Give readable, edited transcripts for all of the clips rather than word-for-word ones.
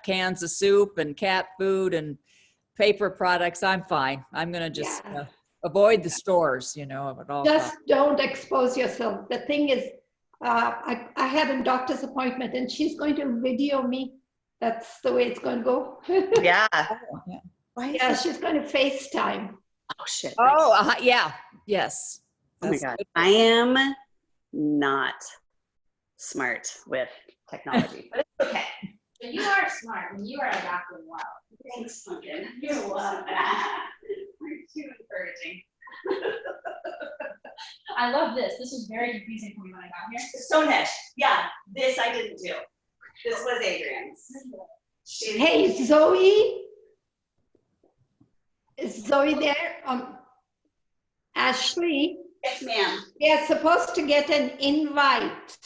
cans of soup and cat food and paper products, I'm fine. I'm going to just avoid the stores, at all Just costs. don't expose yourself. The thing is, I had a doctor's appointment and she's going to video me. That's the way it's going to go. Yeah. Yeah, she's going to FaceTime. Oh, shit. Oh, yeah. Yes. Oh my God. I am not smart with technology, but it's okay. But you are smart and you are adapting well. Thanks, Pumpkin. You're welcome. You're too encouraging. I love this. This was very confusing for me when I got here. Stonehenge. Yeah, this I didn't do. This was Adrian's. Hey, Zoe. Is Zoe there? Ashley. Yes, ma'am. We are supposed to get an invite.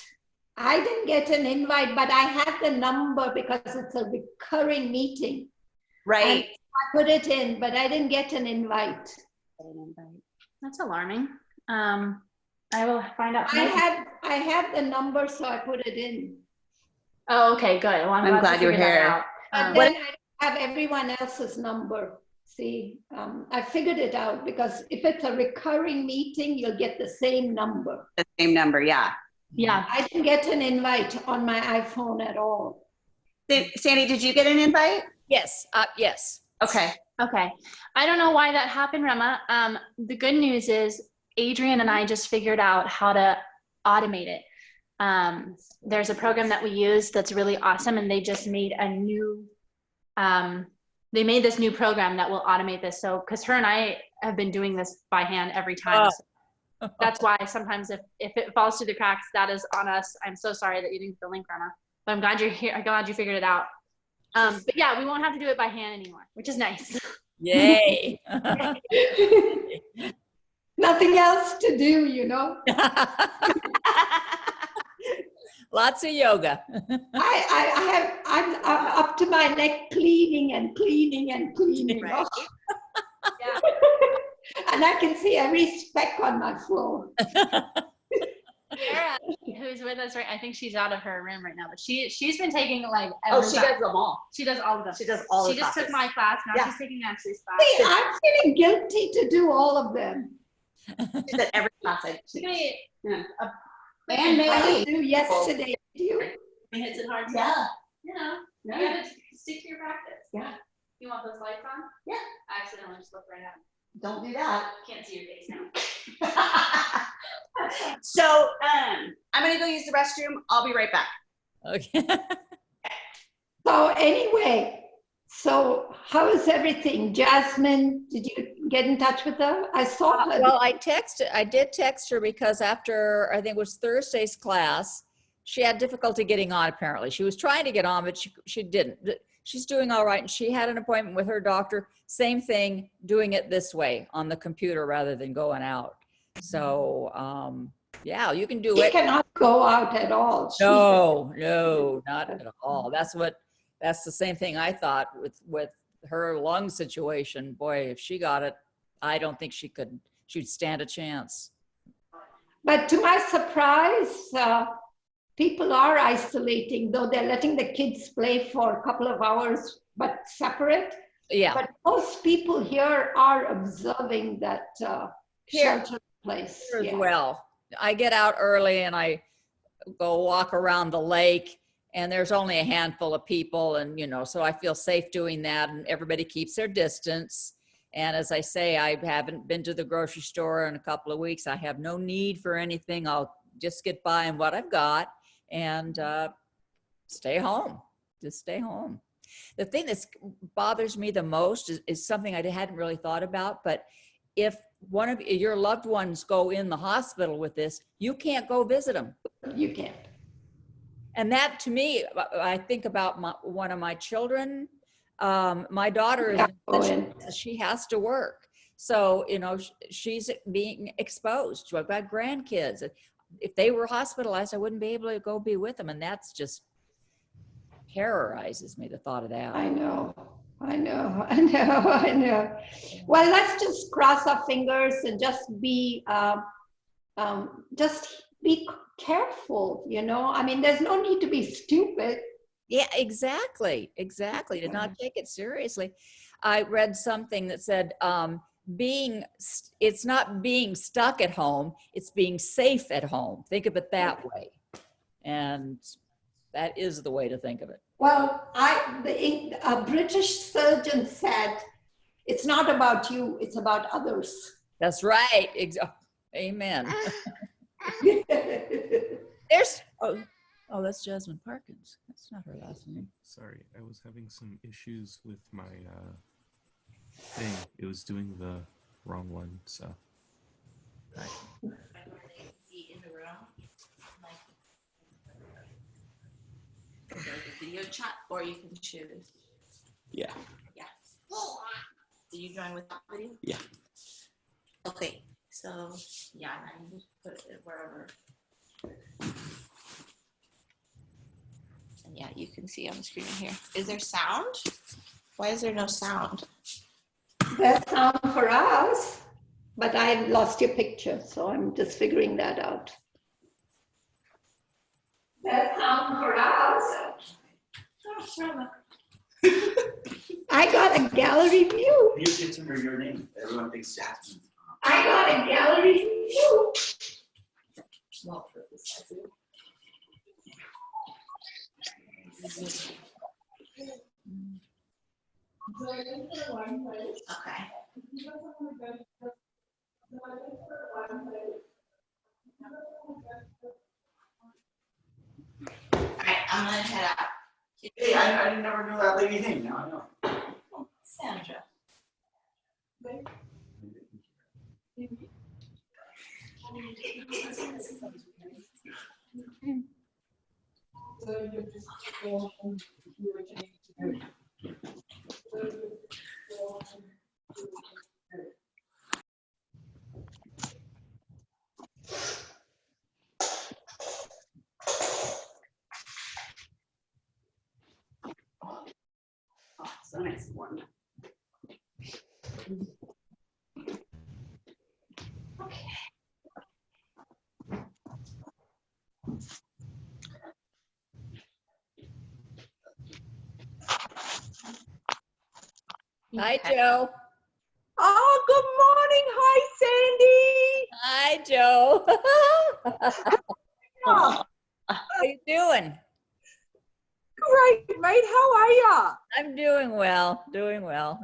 I didn't get an invite, but I have the number because it's a recurring meeting. Right. And I put it in, but I didn't get an invite. That's alarming. I will find out. I had the number, so I put it in. Oh, okay, good. Well, I'm glad you're here. But then I have everyone else's number. See, I figured it out because if it's a recurring meeting, you'll get the same number. The same number, yeah. Yeah. I didn't get an invite on my iPhone at all. Sandy, did you get an invite? Yes. Yes. Okay. Okay. I don't know why that happened, Rema. The good news is Adrian and I just figured out how to automate it. There's a program that we use that's really awesome, and they just made a new, they made this new program that will automate this. So, because her and I have been doing this by hand every time. So that's why sometimes if it falls through the cracks, that is on us. I'm so sorry that you didn't get the link, Rema. But I'm glad you're here. I'm glad you figured it out. But yeah, we won't have to do it by hand anymore, which is nice. Yay. Nothing else to do, Lots of yoga. I'm up to my neck cleaning and cleaning and cleaning. Right. Yeah. And I can see every speck on my floor. Sarah, who's with us, right? I think she's out of her room right now, but she's been taking like She does them all. She does all of them. She does all the She just took classes. my class. Now Yeah. she's taking Ashley's class. See, I'm feeling guilty to do all of them. She did every class. She's gonna get Yeah. and I maybe didn't do yesterday. Did you? hits it hard. Yeah. You know, you Yeah. gotta stick to your practice. Yeah. You want those lights on? Yeah. I accidentally just looked right at them. Don't do that. Can't see your face now. So, I'm gonna go use the restroom. I'll be right back. Okay. So anyway, so how is everything? Jasmine, did you get in touch with her? I saw her. Well, I did text her because after, I think it was Thursday's class, she had difficulty getting on apparently. She was trying to get on, but she didn't. She's doing all right. And she had an appointment with her doctor. Same thing, doing it this way on the computer rather than going out. So, yeah, you can do She it. cannot go out at all. No, not at all. That's the same thing I thought with her lung situation. Boy, if she got it, I don't think she'd stand a chance. But to my surprise, people are isolating, though they're letting the kids play for a couple of hours, but separate. Yeah. But most people here are observing that shelter in place. As Yeah. well. I get out early and I go walk around the lake, and there's only a handful of people, and so I feel safe doing that, and everybody keeps their distance. And as I say, I haven't been to the grocery store in a couple of weeks. I have no need for anything. I'll just get by on what I've got and stay home. Just stay home. The thing that bothers me the most is something I hadn't really thought about, but if one of your loved ones go in the hospital with this, you can't go visit them. You can't. And that, to me, I think about one of my children. My daughter, she has to work. So, she's being exposed. I've got grandkids. If they were hospitalized, I wouldn't be able to go be with them. And that's just terrorizes me, the thought of that. I know. Well, let's just cross our fingers and just be careful, I mean, there's no need to be stupid. Yeah, exactly. Exactly. To not take it seriously. I read something that said, it's not being stuck at home, it's being safe at home. Think of it that way. And that is the way to think of it. Well, a British surgeon said, it's not about you, it's about others. That's right. Amen. There's, that's Jasmine Parkins. That's not her last name. Sorry, I was having some issues with my thing. It was doing the wrong one, so. In the room, like a video chat, or you can choose. Yeah. Yeah. Do you join with video? Yeah. Okay. So yeah, I just put it wherever. And yeah, you can see on the screen here. Is there sound? Why is there no sound? There's sound for us, but I lost your picture, so I'm just figuring that out. There's sound for us. I got a gallery view. You get under your name. Everyone thinks Jasmine. I got a gallery view. Small purpose. Okay. All right, I'm gonna head out. Hey, I never knew that lady name. Now I know. Sandra. Oh, so nice and warm. Hi, Joe. Oh, good morning. Hi, Sandy. Hi, Joe. Oh, How you doing? great, mate. How are ya? I'm doing well. Doing well.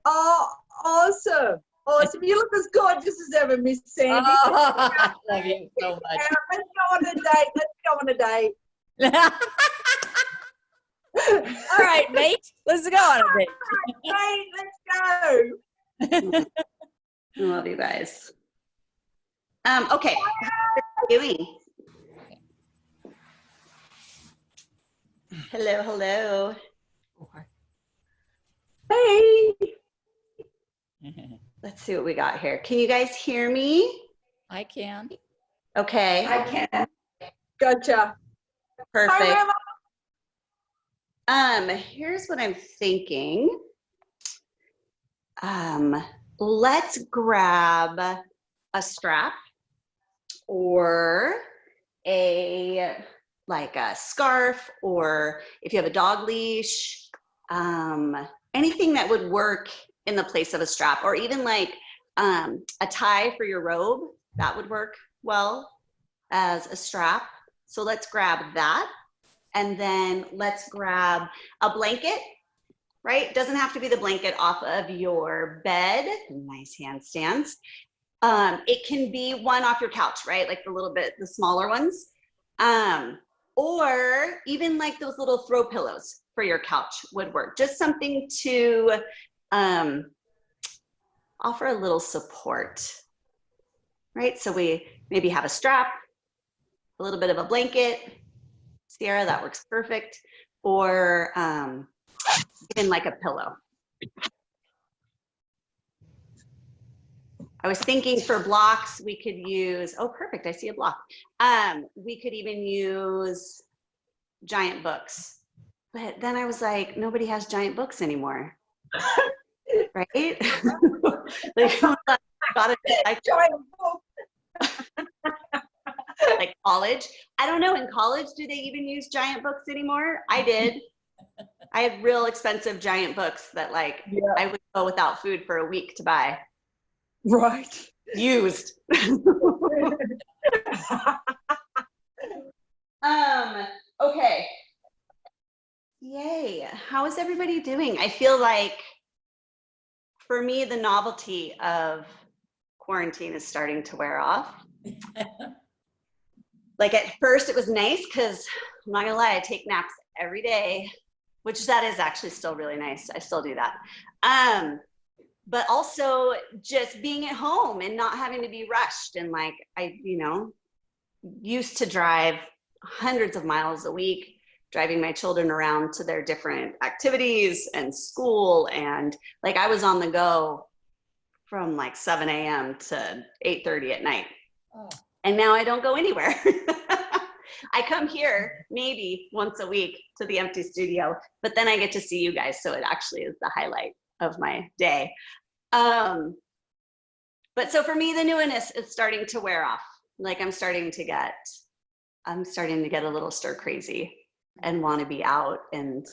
Oh, awesome. Awesome. You look as gorgeous as ever, Miss Sandy. Oh, I love you so much. Yeah, let's go on a date. Let's go on a date. All right, mate. Let's go on a date. Great, let's go. I love you guys. Okay, how are you doing? Hello, hello. Hey. Let's see what we got here. Can you guys hear me? I can. Okay, I can. Gotcha. perfect. Hi, Rema. Here's what I'm thinking. Let's grab a strap or a scarf, or if you have a dog leash, anything that would work in the place of a strap, or even like a tie for your robe, that would work well as a strap. So let's grab that. And then let's grab a blanket, right? It doesn't have to be the blanket off of your bed. Nice handstands. It can be one off your couch, right? Like the smaller ones. Or even like those little throw pillows for your couch would work. Just something to offer a little support, right? So we maybe have a strap, a little bit of a blanket. Sierra, that works perfect. Or even like a pillow. I was thinking for blocks, we could use, oh, perfect, I see a block. We could even use giant books. But then I was like, nobody has giant books anymore. Right? Like, got it. Giant book. like college. I don't know, in college, do they even use giant books anymore? I did. I had real expensive giant books that like I would go without food for a week to buy. Right. Used. Okay. Yay. How is everybody doing? I feel like for me, the novelty of quarantine is starting to wear off. Like at first it was nice because I'm not gonna lie, I take naps every day, which that is actually still really nice. I still do that. But also just being at home and not having to be rushed. And like, I, used to drive hundreds of miles a week, driving my children around to their different activities and school. And like, I was on the go from like 7 a.m. to 8:30 at night. Oh. And now I don't go anywhere. I come here maybe once a week to the empty studio, but then I get to see you guys. So it actually is the highlight of my day. But so for me, the newness is starting to wear off. Like I'm starting to get a little stir crazy and want to be out and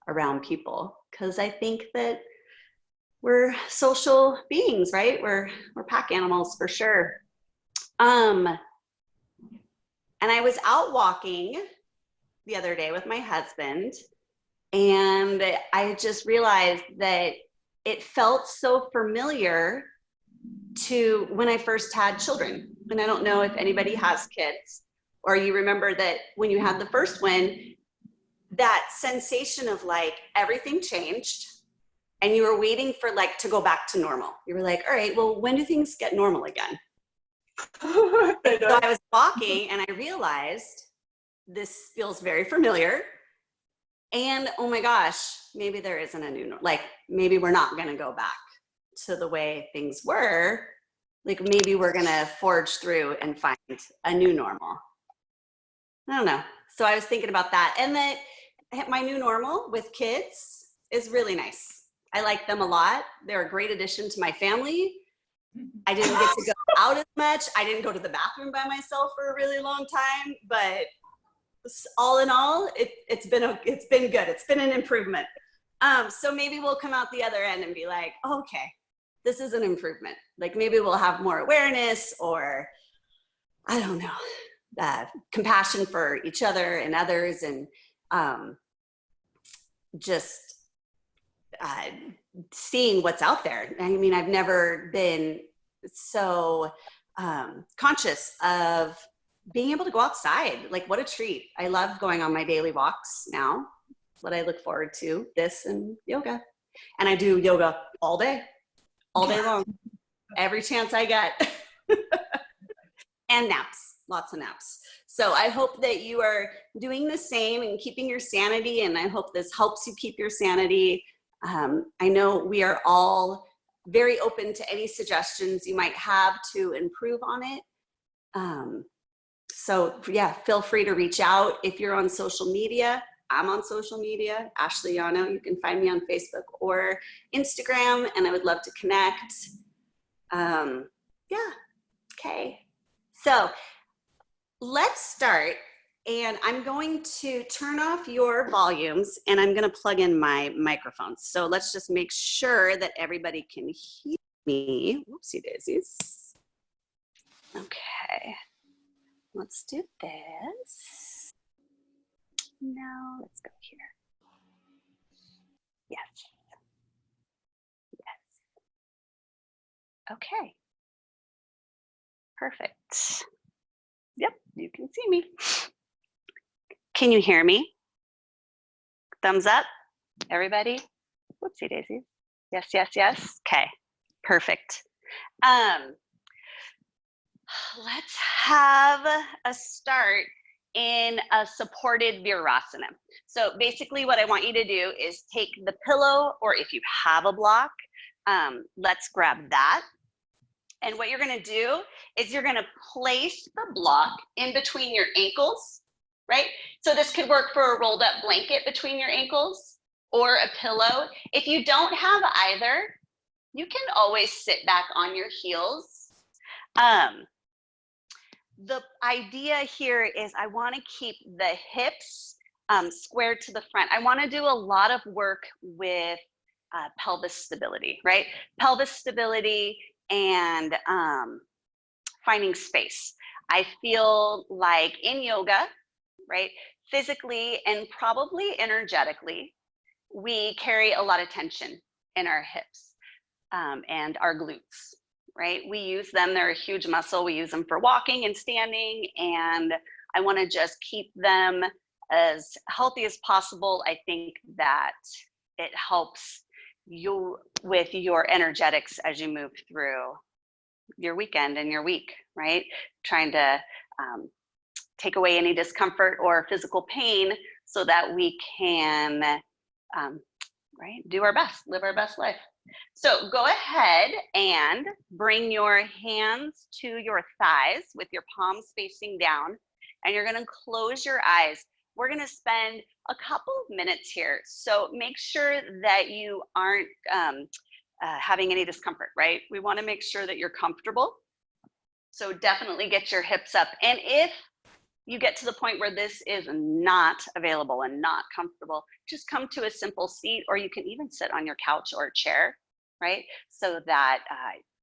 around people. Cause I think that we're social beings, right? We're pack animals for sure. And I was out walking the other day with my husband, and I just realized that it felt so familiar to when I first had children. And I don't know if anybody has kids, or you remember that when you had the first one, that sensation of like everything changed and you were waiting for like to go back to normal. You were like, all right, well, when do things get normal again? So I was walking and I realized this feels very familiar. And oh my gosh, maybe there isn't a new, like maybe we're not gonna go back to the way things were. Like maybe we're gonna forge through and find a new normal. I don't know. So I was thinking about that. And that my new normal with kids is really nice. I like them a lot. They're a great addition to my family. I didn't get to go out as much. I didn't go to the bathroom by myself for a really long time, but all in all, it's been good. It's been an improvement. So maybe we'll come out the other end and be like, oh, okay, this is an improvement. Like maybe we'll have more awareness, or I don't know, compassion for each other and others, and just seeing what's out there. I mean, I've never been so conscious of being able to go outside. Like what a treat. I love going on my daily walks now. What I look forward to, this and yoga. And I do yoga all day long, every chance I get. And naps, lots of naps. So I hope that you are doing the same and keeping your sanity. And I hope this helps you keep your sanity. I know we are all very open to any suggestions you might have to improve on it. So yeah, feel free to reach out. If you're on social media, I'm on social media, Ashley Yano. You can find me on Facebook or Instagram, and I would love to connect. Yeah, okay. So let's start, and I'm going to turn off your volumes and I'm gonna plug in my microphone. So let's just make sure that everybody can hear me. Whoopsie daisies. Okay, let's do this. Now let's go here. Yes. Yes. Okay. Perfect. Yep, you can see me. Can you hear me? Thumbs up, everybody. Whoopsie daisies. Yes, yes, yes. Okay, perfect. Let's have a start in a supported Virasana. So basically what I want you to do is take the pillow, or if you have a block, let's grab that. And what you're gonna do is you're gonna place the block in between your ankles, right? So this could work for a rolled up blanket between your ankles or a pillow. If you don't have either, you can always sit back on your heels. the idea here is I want to keep the hips squared to the front. I want to do a lot of work with pelvis stability, right? Pelvis stability and finding space. I feel like in yoga, right, physically and probably energetically, we carry a lot of tension in our hips and our glutes, right? We use them, they're a huge muscle. We use them for walking and standing, and I want to just keep them as healthy as possible. I think that it helps you with your energetics as you move through your weekend and your week, right? Trying to take away any discomfort or physical pain so that we can, right, do our best, live our best life. So go ahead and bring your hands to your thighs with your palms facing down, and you're gonna close your eyes. We're gonna spend a couple of minutes here. So make sure that you aren't having any discomfort, right? We wanna make sure that you're comfortable. So definitely get your hips up. And if you get to the point where this is not available and not comfortable, just come to a simple seat, or you can even sit on your couch or chair, right? So that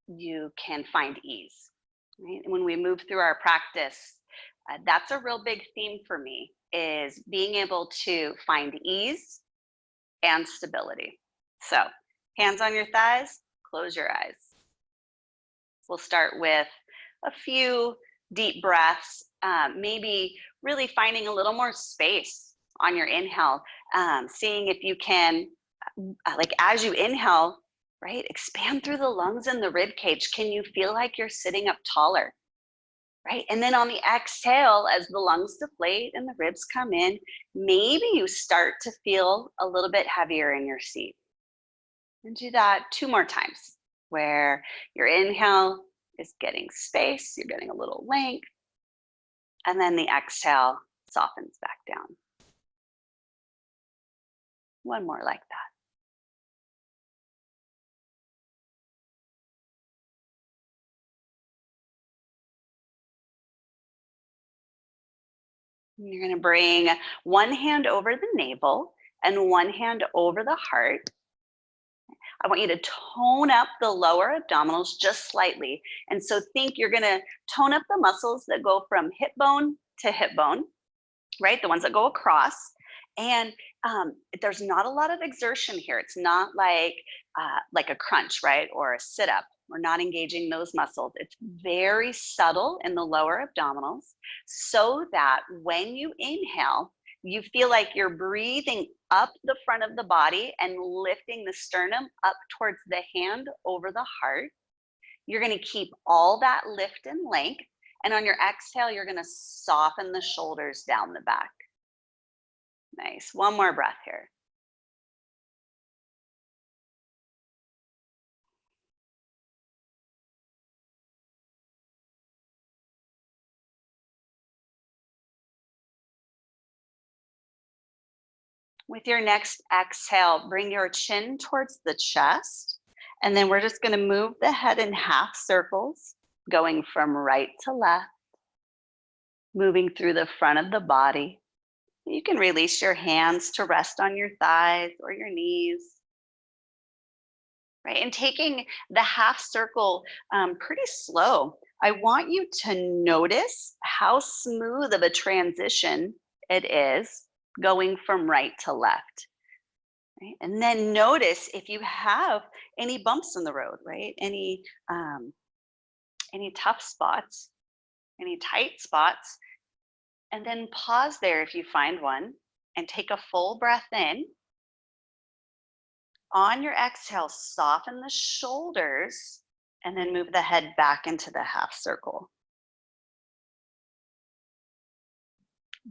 you can find ease, right? And when we move through our practice, that's a real big theme for me, is being able to find ease and stability. So hands on your thighs, close your eyes. We'll start with a few deep breaths, maybe really finding a little more space on your inhale, seeing if you can, like as you inhale, right, expand through the lungs and the rib cage. Can you feel like you're sitting up taller, right? And then on the exhale, as the lungs deflate and the ribs come in, maybe you start to feel a little bit heavier in your seat. And do that 2 more times, where your inhale is getting space, you're getting a little length, and then the exhale softens back down. 1 more like that. You're going to bring one hand over the navel and one hand over the heart. I want you to tone up the lower abdominals just slightly. And so think you're going to tone up the muscles that go from hip bone to hip bone, right? The ones that go across. And there's not a lot of exertion here. It's not like a crunch, right? Or a sit up. We're not engaging those muscles. It's very subtle in the lower abdominals, so that when you inhale, you feel like you're breathing up the front of the body and lifting the sternum up towards the hand over the heart. You're going to keep all that lift and length. And on your exhale, you're going to soften the shoulders down the back. Nice. 1 more breath here. With your next exhale, bring your chin towards the chest. And then we're just going to move the head in half circles, going from right to left, moving through the front of the body. You can release your hands to rest on your thighs or your knees. Right, and taking the half circle pretty slow. I want you to notice how smooth of a transition it is going from right to left. Right? And then notice if you have any bumps in the road, right? Any tough spots, any tight spots, and then pause there if you find one, and take a full breath in. On your exhale, soften the shoulders, and then move the head back into the half circle.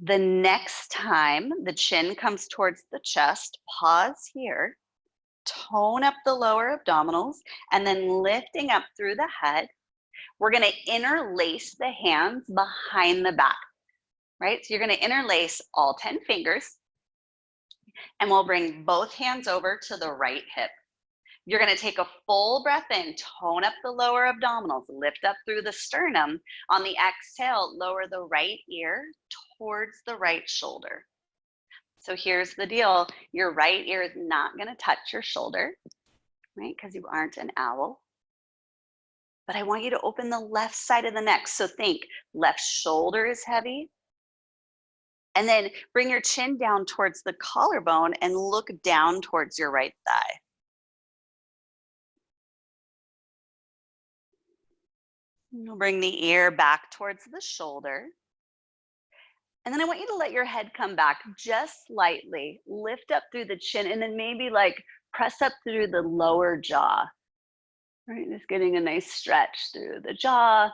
The next time the chin comes towards the chest, pause here, tone up the lower abdominals, and then lifting up through the head, we're going to interlace the hands behind the back, right? So you're going to interlace all 10 fingers, and we'll bring both hands over to the right hip. You're going to take a full breath in, tone up the lower abdominals, lift up through the sternum. On the exhale, lower the right ear towards the right shoulder. So here's the deal. Your right ear is not going to touch your shoulder, right? Because you aren't an owl. But I want you to open the left side of the neck. So think left shoulder is heavy. And then bring your chin down towards the collarbone and look down towards your right thigh. You'll bring the ear back towards the shoulder. And then I want you to let your head come back just slightly. Lift up through the chin and then maybe like press up through the lower jaw. Right, just getting a nice stretch through the jaw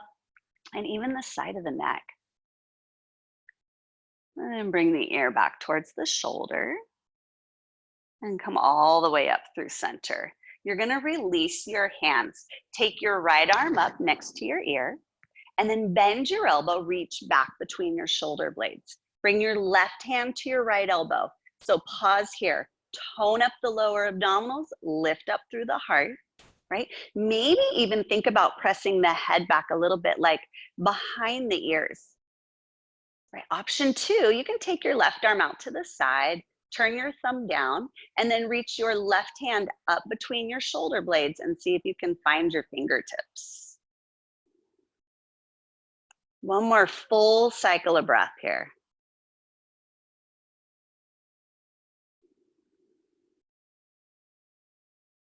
and even the side of the neck. And then bring the ear back towards the shoulder and come all the way up through center. You're going to release your hands. Take your right arm up next to your ear and then bend your elbow, reach back between your shoulder blades. Bring your left hand to your right elbow. So pause here. Tone up the lower abdominals, lift up through the heart, right? Maybe even think about pressing the head back a little bit, like behind the ears. Right. Option 2, you can take your left arm out to the side, turn your thumb down, and then reach your left hand up between your shoulder blades and see if you can find your fingertips. One more full cycle of breath here.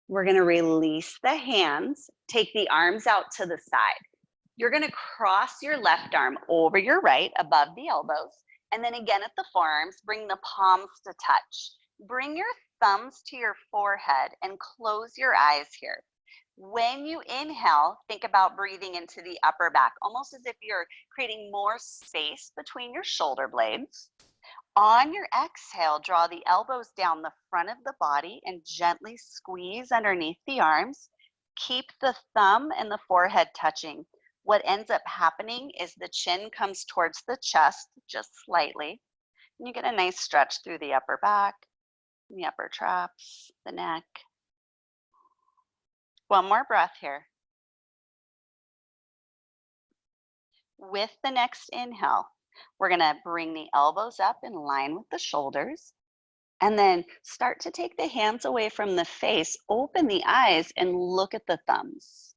We're going to release the hands, take the arms out to the side. You're going to cross your left arm over your right above the elbows. And then again at the forearms, bring the palms to touch. Bring your thumbs to your forehead and close your eyes here. When you inhale, think about breathing into the upper back, almost as if you're creating more space between your shoulder blades. On your exhale, draw the elbows down the front of the body and gently squeeze underneath the arms. Keep the thumb and the forehead touching. What ends up happening is the chin comes towards the chest just slightly. And you get a nice stretch through the upper back, the upper traps, the neck. One more breath here. With the next inhale, we're going to bring the elbows up in line with the shoulders. And then start to take the hands away from the face, open the eyes, and look at the thumbs.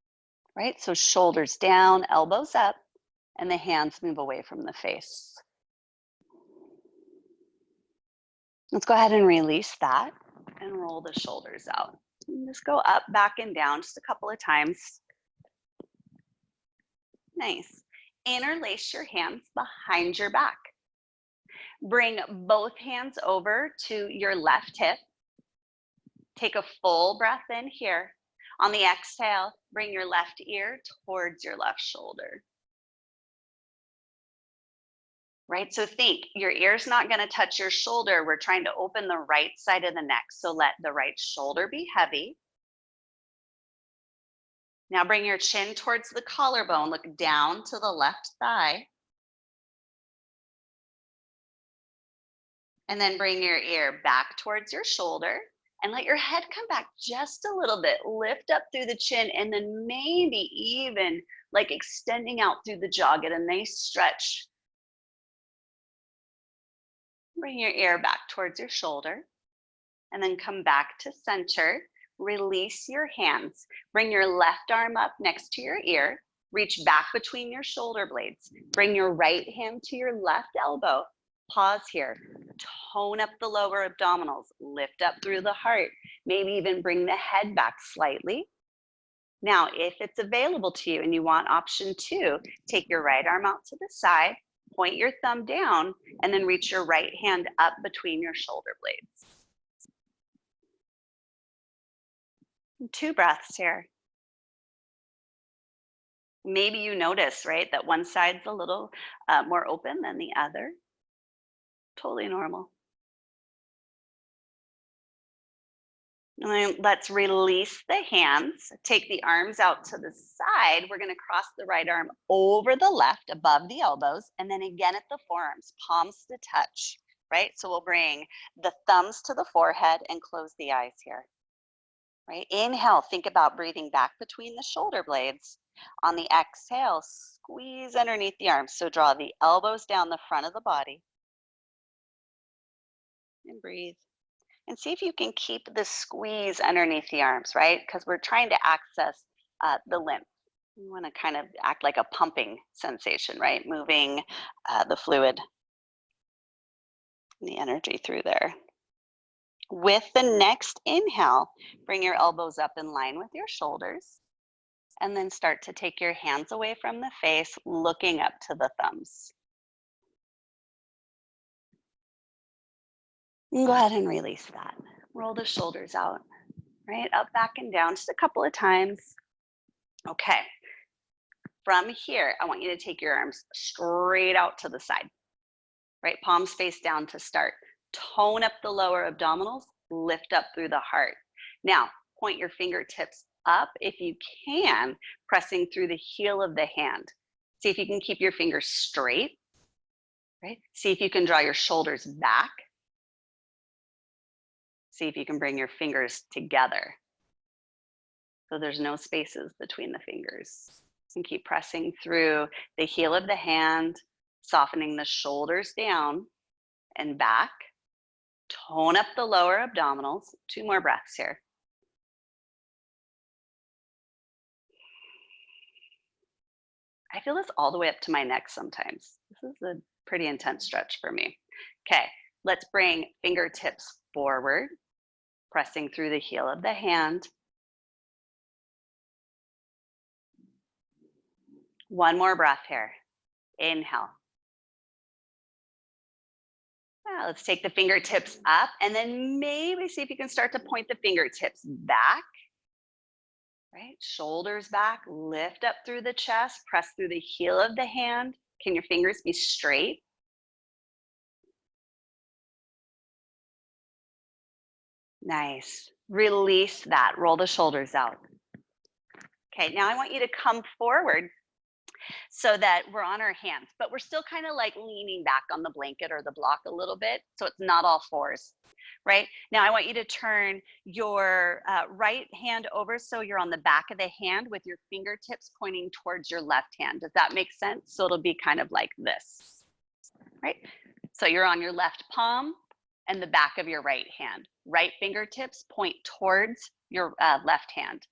Right? So shoulders down, elbows up, and the hands move away from the face. Let's go ahead and release that and roll the shoulders out. And just go up, back, and down just a couple of times. Nice. Interlace your hands behind your back. Bring both hands over to your left hip. Take a full breath in here. On the exhale, bring your left ear towards your left shoulder. Right, so think, your ear's not going to touch your shoulder. We're trying to open the right side of the neck. So let the right shoulder be heavy. Now bring your chin towards the collarbone. Look down to the left thigh. And then bring your ear back towards your shoulder. And let your head come back just a little bit. Lift up through the chin and then maybe even like extending out through the jaw. Get a nice stretch. Bring your ear back towards your shoulder and then come back to center. Release your hands. Bring your left arm up next to your ear. Reach back between your shoulder blades. Bring your right hand to your left elbow. Pause here. Tone up the lower abdominals. Lift up through the heart. Maybe even bring the head back slightly. Now, if it's available to you and you want option 2, take your right arm out to the side, point your thumb down, and then reach your right hand up between your shoulder blades. 2 breaths here. Maybe you notice, right, that one side's a little more open than the other. Totally normal. And then let's release the hands. Take the arms out to the side. We're going to cross the right arm over the left above the elbows. And then again at the forearms, palms to touch, right? So we'll bring the thumbs to the forehead and close the eyes here. right? Inhale, think about breathing back between the shoulder blades. On the exhale, squeeze underneath the arms. So draw the elbows down the front of the body. And breathe. And see if you can keep the squeeze underneath the arms, right? Because we're trying to access the lymph. You want to kind of act like a pumping sensation, right? Moving the fluid and the energy through there. With the next inhale, bring your elbows up in line with your shoulders, and then start to take your hands away from the face, looking up to the thumbs. And go ahead and release that. Roll the shoulders out, right? Up, back, and down just a couple of times. Okay. From here, I want you to take your arms straight out to the side, right? Palms face down to start. Tone up the lower abdominals, lift up through the heart. Now, point your fingertips up if you can, pressing through the heel of the hand. See if you can keep your fingers straight, right? See if you can draw your shoulders back. See if you can bring your fingers together. So there's no spaces between the fingers. And keep pressing through the heel of the hand, softening the shoulders down and back. Tone up the lower abdominals. 2 more breaths here. I feel this all the way up to my neck sometimes. This is a pretty intense stretch for me. Okay, let's bring fingertips forward, pressing through the heel of the hand. 1 more breath here. Inhale. Now let's take the fingertips up and then maybe see if you can start to point the fingertips back. Right? Shoulders back, lift up through the chest, press through the heel of the hand. Can your fingers be straight? Nice. Release that. Roll the shoulders out. Okay, now I want you to come forward so that we're on our hands, but we're still kind of like leaning back on the blanket or the block a little bit, so it's not all fours, right? Now I want you to turn your right hand over so you're on the back of the hand with your fingertips pointing towards your left hand. Does that make sense? So it'll be kind of like this, right? So you're on your left palm and the back of your right hand. Right fingertips point towards your left hand.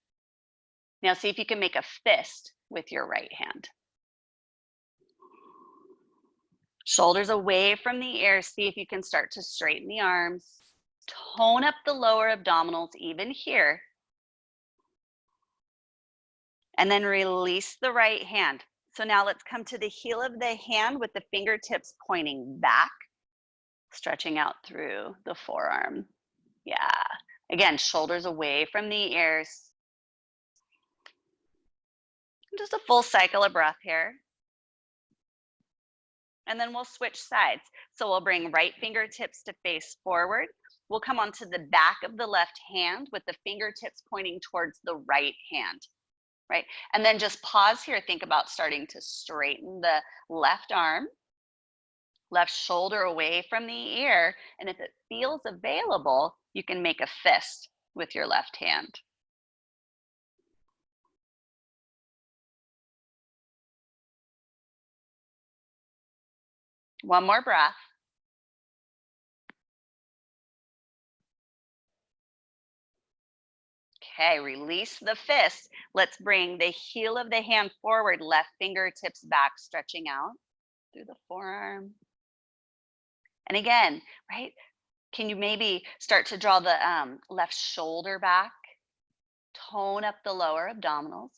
Now see if you can make a fist with your right hand. Shoulders away from the ears. See if you can start to straighten the arms. Tone up the lower abdominals even here. And then release the right hand. So now let's come to the heel of the hand with the fingertips pointing back, stretching out through the forearm. Yeah. Again, shoulders away from the ears. Just a full cycle of breath here. And then we'll switch sides. So we'll bring right fingertips to face forward. We'll come onto the back of the left hand with the fingertips pointing towards the right hand, right? And then just pause here. Think about starting to straighten the left arm, left shoulder away from the ear. And if it feels available, you can make a fist with your left hand. One more breath. Okay, release the fist. Let's bring the heel of the hand forward, left fingertips back, stretching out through the forearm. And again, right? Can you maybe start to draw the left shoulder back? Tone up the lower abdominals.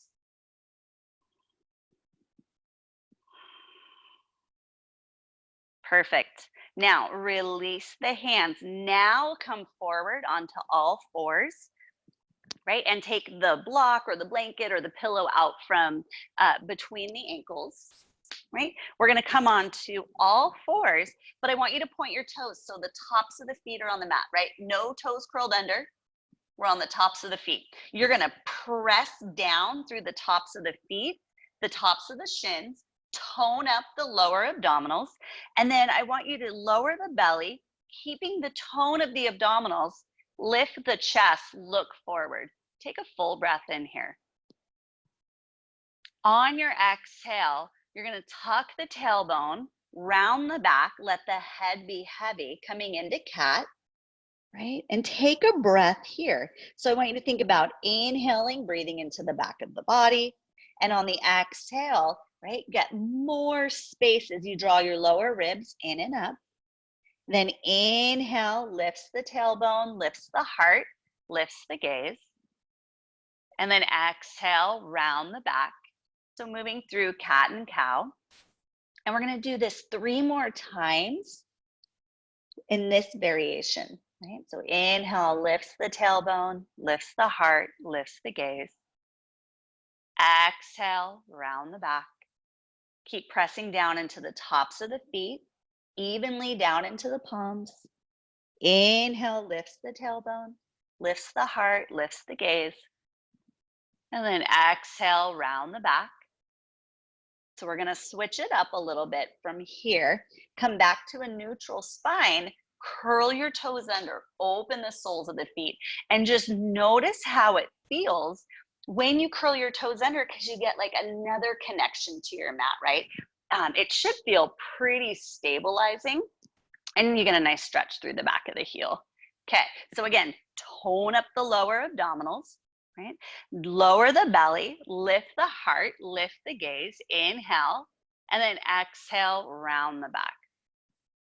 Perfect. Now release the hands. Now come forward onto all fours, right? And take the block or the blanket or the pillow out from between the ankles, right? We're gonna come on to all fours, but I want you to point your toes so the tops of the feet are on the mat, right? No toes curled under. We're on the tops of the feet. You're gonna press down through the tops of the feet, the tops of the shins, tone up the lower abdominals, and then I want you to lower the belly, keeping the tone of the abdominals, lift the chest, look forward. Take a full breath in here. On your exhale, you're going to tuck the tailbone, round the back, let the head be heavy, coming into cat, right? And take a breath here. So I want you to think about inhaling, breathing into the back of the body. And on the exhale, right, get more space as you draw your lower ribs in and up. Then inhale, lifts the tailbone, lifts the heart, lifts the gaze. And then exhale, round the back. So moving through cat and cow. And we're going to do this 3 more times in this variation, right? So inhale, lifts the tailbone, lifts the heart, lifts the gaze. Exhale, round the back. Keep pressing down into the tops of the feet, evenly down into the palms. Inhale, lifts the tailbone, lifts the heart, lifts the gaze. And then exhale, round the back. So we're going to switch it up a little bit from here. Come back to a neutral spine. Curl your toes under. Open the soles of the feet. And just notice how it feels when you curl your toes under, because you get like another connection to your mat, right? It should feel pretty stabilizing. And you get a nice stretch through the back of the heel. Okay, so again, tone up the lower abdominals. Right? Lower the belly, lift the heart, lift the gaze, inhale, and then exhale, round the back.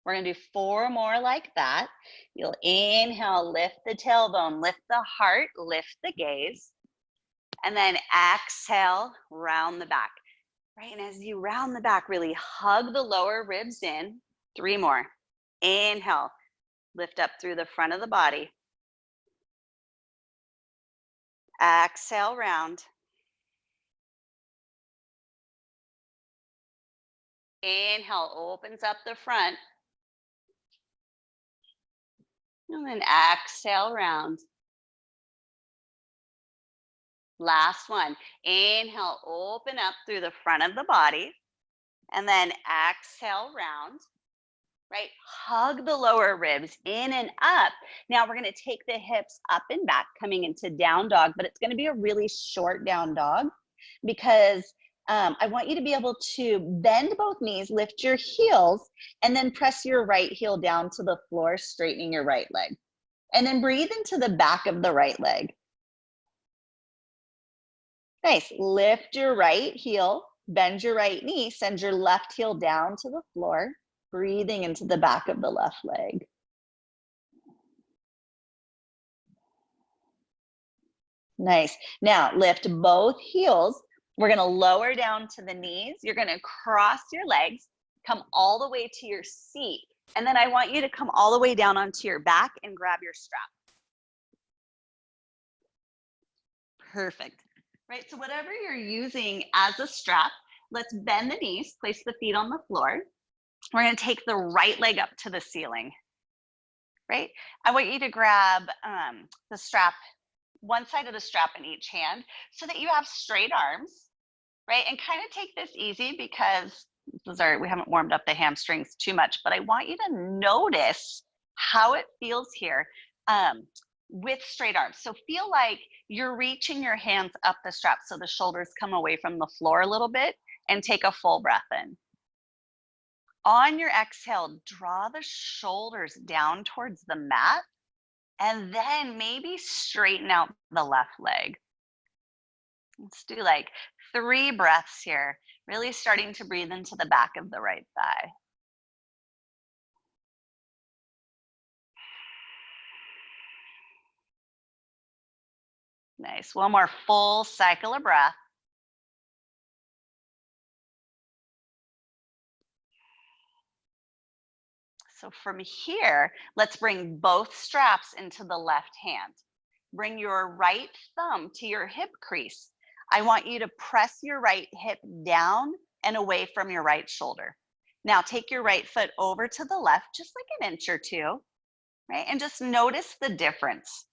We're going to do 4 more like that. You'll inhale, lift the tailbone, lift the heart, lift the gaze, and then exhale, round the back. Right? And as you round the back, really hug the lower ribs in. 3 more. Inhale, lift up through the front of the body. Exhale, round. Inhale, opens up the front. And then exhale, round. Last one. Inhale, open up through the front of the body. And then exhale, round. Right? Hug the lower ribs in and up. Now we're going to take the hips up and back, coming into down dog, but it's going to be a really short down dog because I want you to be able to bend both knees, lift your heels, and then press your right heel down to the floor, straightening your right leg. And then breathe into the back of the right leg. Nice. Lift your right heel, bend your right knee, send your left heel down to the floor. Breathing into the back of the left leg. Nice. Now lift both heels. We're going to lower down to the knees. You're going to cross your legs, come all the way to your seat. And then I want you to come all the way down onto your back and grab your strap. Perfect. Right. So whatever you're using as a strap, let's bend the knees, place the feet on the floor. We're going to take the right leg up to the ceiling, right? I want you to grab the strap, one side of the strap in each hand so that you have straight arms, right? And kind of take this easy because we haven't warmed up the hamstrings too much, but I want you to notice how it feels here with straight arms. So feel like you're reaching your hands up the strap so the shoulders come away from the floor a little bit, and take a full breath in. On your exhale, draw the shoulders down towards the mat, and then maybe straighten out the left leg. Let's do like 3 breaths here, really starting to breathe into the back of the right thigh. Nice. One more full cycle of breath. So from here, let's bring both straps into the left hand. Bring your right thumb to your hip crease. I want you to press your right hip down and away from your right shoulder. Now take your right foot over to the left, just like an inch or 2, right? And just notice the difference,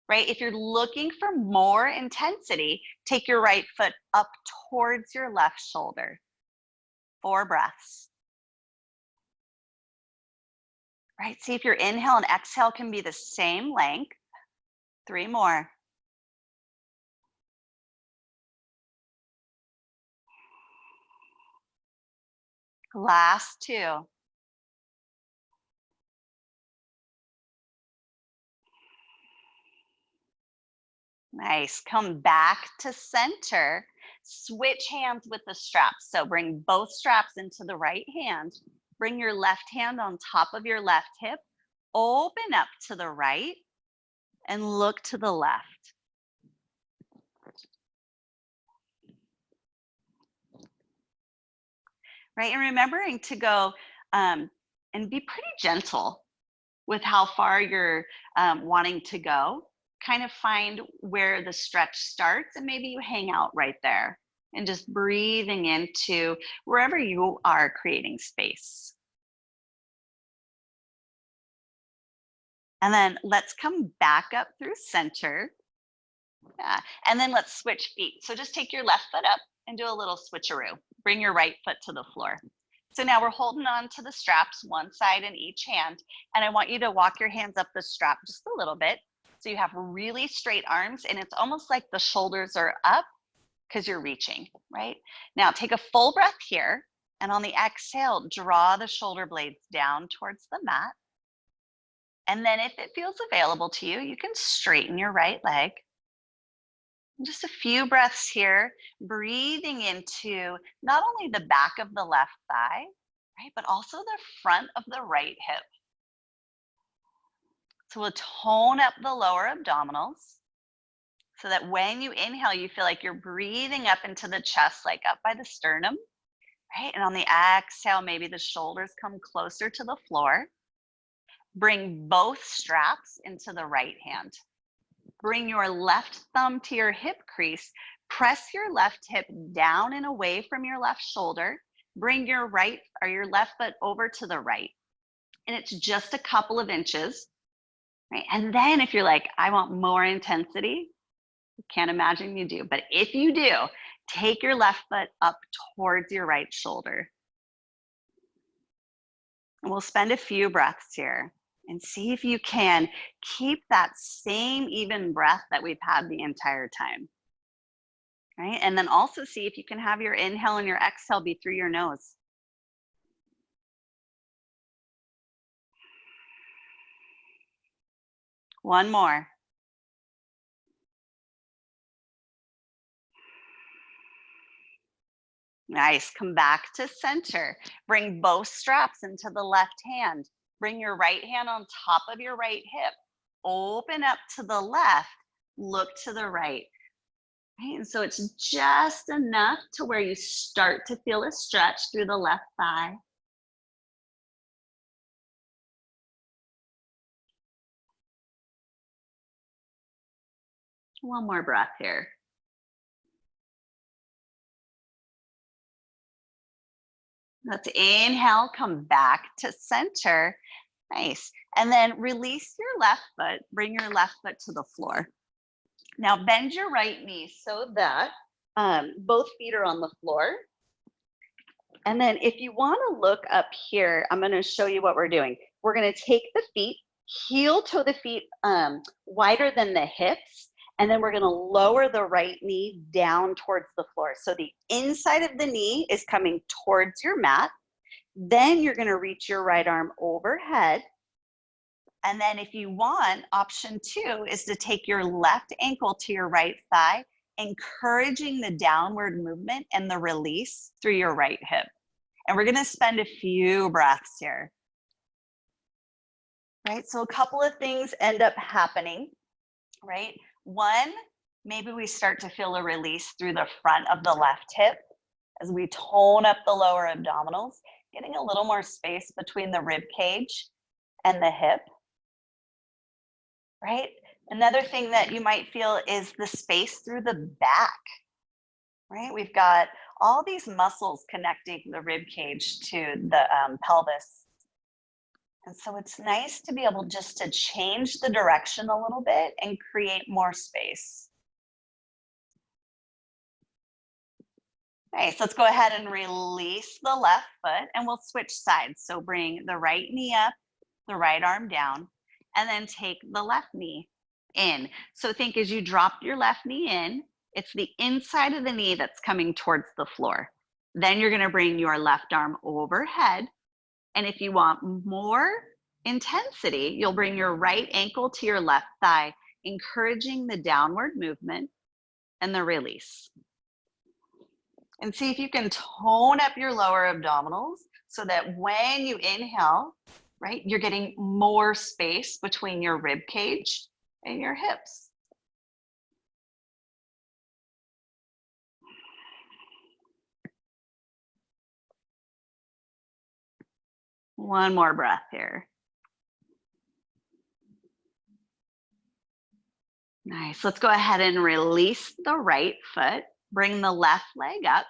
right? If you're looking for more intensity, take your right foot up towards your left shoulder. 4 breaths. Right, see if your inhale and exhale can be the same length. 3 more. Last two. Nice. Come back to center. Switch hands with the straps. So bring both straps into the right hand. Bring your left hand on top of your left hip. Open up to the right and look to the left. Right, and remembering to go and be pretty gentle with how far you're wanting to go. Kind of find where the stretch starts and maybe you hang out right there and just breathing into wherever you are creating space. And then let's come back up through center. Yeah. And then let's switch feet. So just take your left foot up and do a little switcheroo. Bring your right foot to the floor. So now we're holding on to the straps, one side in each hand. And I want you to walk your hands up the strap just a little bit. So you have really straight arms and it's almost like the shoulders are up because you're reaching, right? Now take a full breath here. And on the exhale, draw the shoulder blades down towards the mat. And then if it feels available to you, you can straighten your right leg. Just a few breaths here, breathing into not only the back of the left thigh, right, but also the front of the right hip. So we'll tone up the lower abdominals so that when you inhale, you feel like you're breathing up into the chest, like up by the sternum, right? And on the exhale, maybe the shoulders come closer to the floor. Bring both straps into the right hand. Bring your left thumb to your hip crease. Press your left hip down and away from your left shoulder. Bring your right or your left foot over to the right. And it's just a couple of inches, right? And then if you're like, I want more intensity, can't imagine you do, but if you do, take your left foot up towards your right shoulder. And we'll spend a few breaths here and see if you can keep that same even breath that we've had the entire time. Right? And then also see if you can have your inhale and your exhale be through your nose. One more. Nice. Come back to center. Bring both straps into the left hand. Bring your right hand on top of your right hip. Open up to the left. Look to the right. Right? And so it's just enough to where you start to feel a stretch through the left thigh. One more breath here. Let's inhale, come back to center. Nice. And then release your left foot, bring your left foot to the floor. Now bend your right knee so that both feet are on the floor. And then if you want to look up here, I'm going to show you what we're doing. We're going to take the feet, heel toe the feet wider than the hips. And then we're going to lower the right knee down towards the floor. So the inside of the knee is coming towards your mat. Then you're going to reach your right arm overhead. And then if you want, option 2 is to take your left ankle to your right thigh, encouraging the downward movement and the release through your right hip. And we're going to spend a few breaths here. Right? So a couple of things end up happening, right? One, maybe we start to feel a release through the front of the left hip as we tone up the lower abdominals, getting a little more space between the rib cage and the hip, right? Another thing that you might feel is the space through the back, right? We've got all these muscles connecting the rib cage to the pelvis. And so it's nice to be able just to change the direction a little bit and create more space. Nice, let's go ahead and release the left foot and we'll switch sides. So bring the right knee up, the right arm down, and then take the left knee in. So think as you drop your left knee in, it's the inside of the knee that's coming towards the floor. Then you're gonna bring your left arm overhead. And if you want more intensity, you'll bring your right ankle to your left thigh, encouraging the downward movement and the release. And see if you can tone up your lower abdominals so that when you inhale, right, you're getting more space between your rib cage and your hips. One more breath here. Nice. Let's go ahead and release the right foot. Bring the left leg up.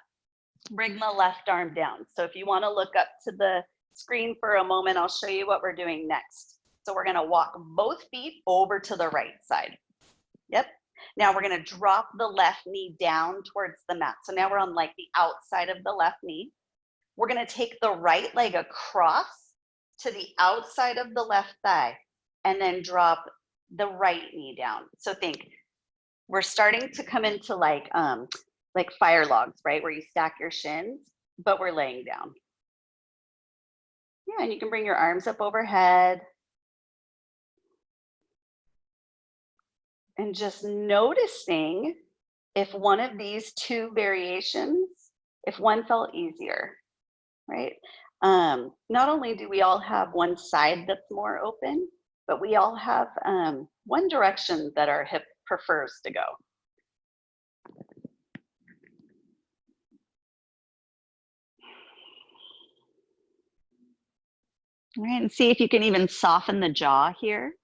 Bring the left arm down. So if you want to look up to the screen for a moment, I'll show you what we're doing next. So we're going to walk both feet over to the right side. Yep. Now we're going to drop the left knee down towards the mat. So now we're on like the outside of the left knee. We're going to take the right leg across to the outside of the left thigh and then drop the right knee down. So think, we're starting to come into like fire logs, right? Where you stack your shins, but we're laying down. Yeah, and you can bring your arms up overhead. And just noticing if one of these two variations, if one felt easier, right? Not only do we all have one side that's more open, but we all have one direction that our hip prefers to go. All right, and see if you can even soften the jaw here.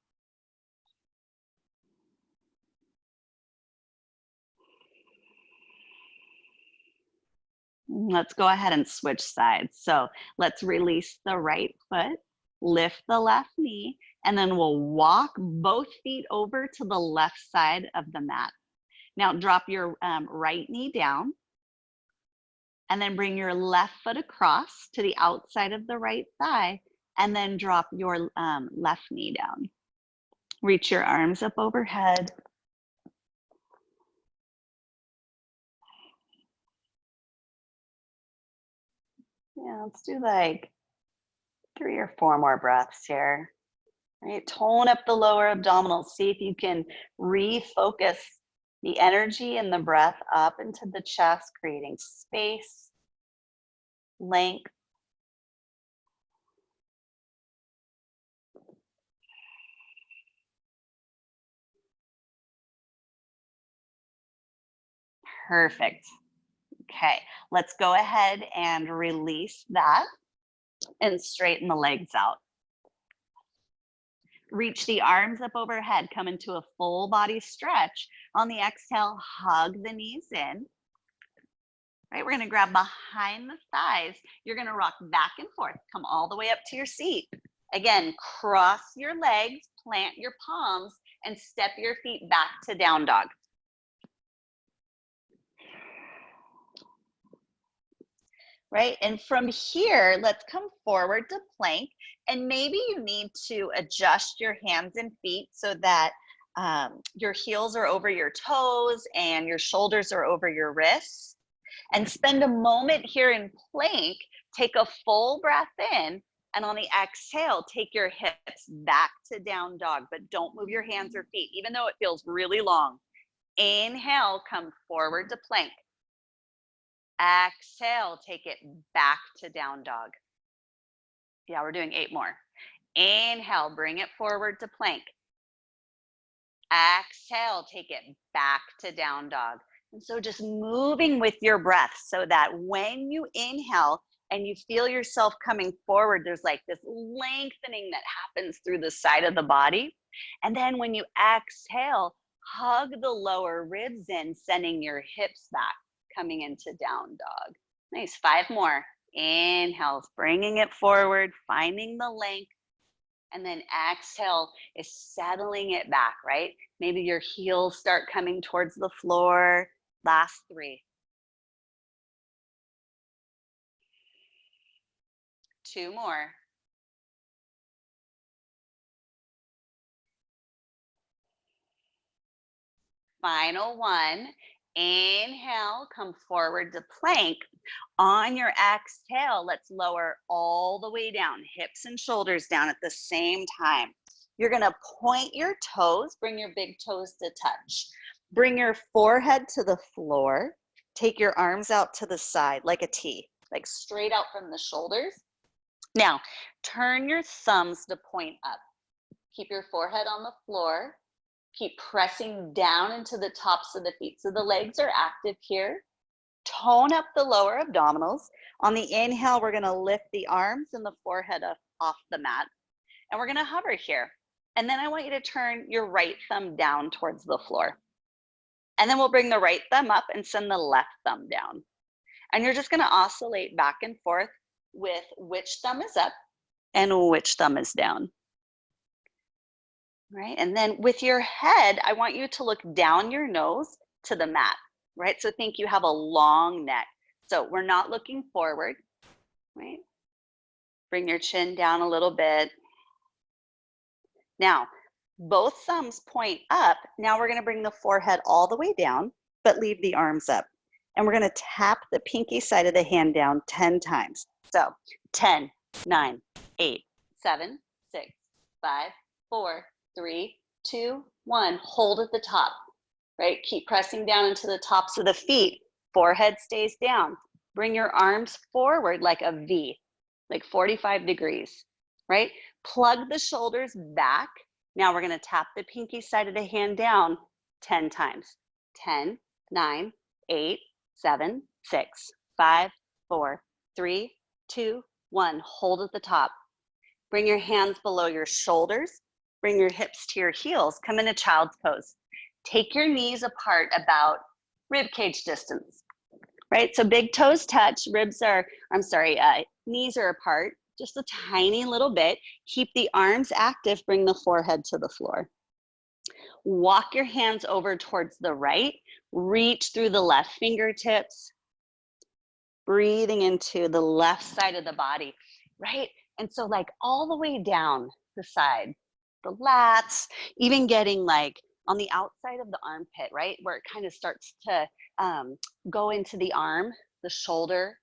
Let's go ahead and switch sides. So let's release the right foot, lift the left knee, and then we'll walk both feet over to the left side of the mat. Now drop your right knee down and then bring your left foot across to the outside of the right thigh and then drop your left knee down. Reach your arms up overhead. Yeah, let's do like 3 or 4 more breaths here. Right, tone up the lower abdominals. See if you can refocus the energy and the breath up into the chest, creating space, length. Perfect. Okay, let's go ahead and release that and straighten the legs out. Reach the arms up overhead, come into a full body stretch. On the exhale, hug the knees in. Right, we're gonna grab behind the thighs. You're gonna rock back and forth. Come all the way up to your seat. Again, cross your legs, plant your palms, and step your feet back to down dog. Right, and from here, let's come forward to plank. And maybe you need to adjust your hands and feet so that your heels are over your toes and your shoulders are over your wrists. And spend a moment here in plank. Take a full breath in, and on the exhale, take your hips back to down dog, but don't move your hands or feet, even though it feels really long. Inhale, come forward to plank. Exhale, take it back to down dog. Yeah, we're doing 8 more. Inhale, bring it forward to plank. Exhale, take it back to down dog. And so just moving with your breath so that when you inhale and you feel yourself coming forward, there's like this lengthening that happens through the side of the body. And then when you exhale, hug the lower ribs in, sending your hips back, coming into down dog. Nice, 5 more. Inhale, bringing it forward, finding the length. And then exhale is settling it back, right? Maybe your heels start coming towards the floor. Last 3. 2 more. Final 1. Inhale, come forward to plank. On your exhale, let's lower all the way down, hips and shoulders down at the same time. You're gonna point your toes, bring your big toes to touch. Bring your forehead to the floor. Take your arms out to the side like a T, like straight out from the shoulders. Now, turn your thumbs to point up. Keep your forehead on the floor. Keep pressing down into the tops of the feet. So the legs are active here. Tone up the lower abdominals. On the inhale, we're gonna lift the arms and the forehead up off the mat. And we're gonna hover here. And then I want you to turn your right thumb down towards the floor. And then we'll bring the right thumb up and send the left thumb down. And you're just gonna oscillate back and forth with which thumb is up and which thumb is down. Right, and then with your head, I want you to look down your nose to the mat, right? So think you have a long neck. So we're not looking forward, right? Bring your chin down a little bit. Now, both thumbs point up. Now we're gonna bring the forehead all the way down, but leave the arms up. And we're gonna tap the pinky side of the hand down 10 times. So 10, 9, 8, 7, 6, 5, 4, 3, 2, 1. Hold at the top, right? Keep pressing down into the tops of the feet. Forehead stays down. Bring your arms forward like a V, like 45 degrees, right? Plug the shoulders back. Now we're gonna tap the pinky side of the hand down 10 times. 10, 9, 8, 7, 6, 5, 4, 3, 2, 1. Hold at the top. Bring your hands below your shoulders. Bring your hips to your heels. Come into child's pose. Take your knees apart about rib cage distance, right? So big toes touch, knees are apart, just a tiny little bit. Keep the arms active, bring the forehead to the floor. Walk your hands over towards the right, reach through the left fingertips, breathing into the left side of the body, right? And so like all the way down the side, the lats, even getting like on the outside of the armpit, right? Where it kind of starts to go into the arm, the shoulder,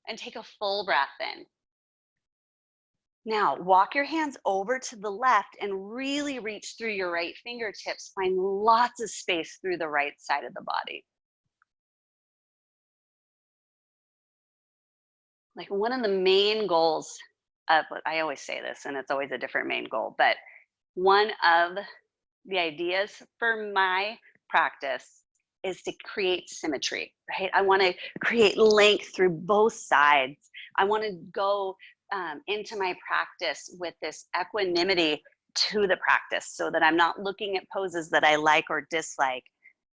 and take a full breath in. Now, walk your hands over to the left and really reach through your right fingertips. Find lots of space through the right side of the body. Like one of the main goals of, I always say this and it's always a different main goal, but one of the ideas for my practice is to create symmetry, right? I want to create length through both sides. I want to go into my practice with this equanimity to the practice so that I'm not looking at poses that I like or dislike,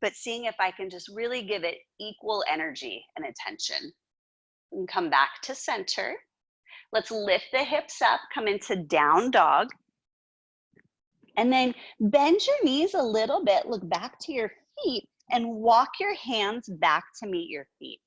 but seeing if I can just really give it equal energy and attention. And come back to center. Let's lift the hips up, come into down dog. And then bend your knees a little bit, look back to your feet and walk your hands back to meet your feet.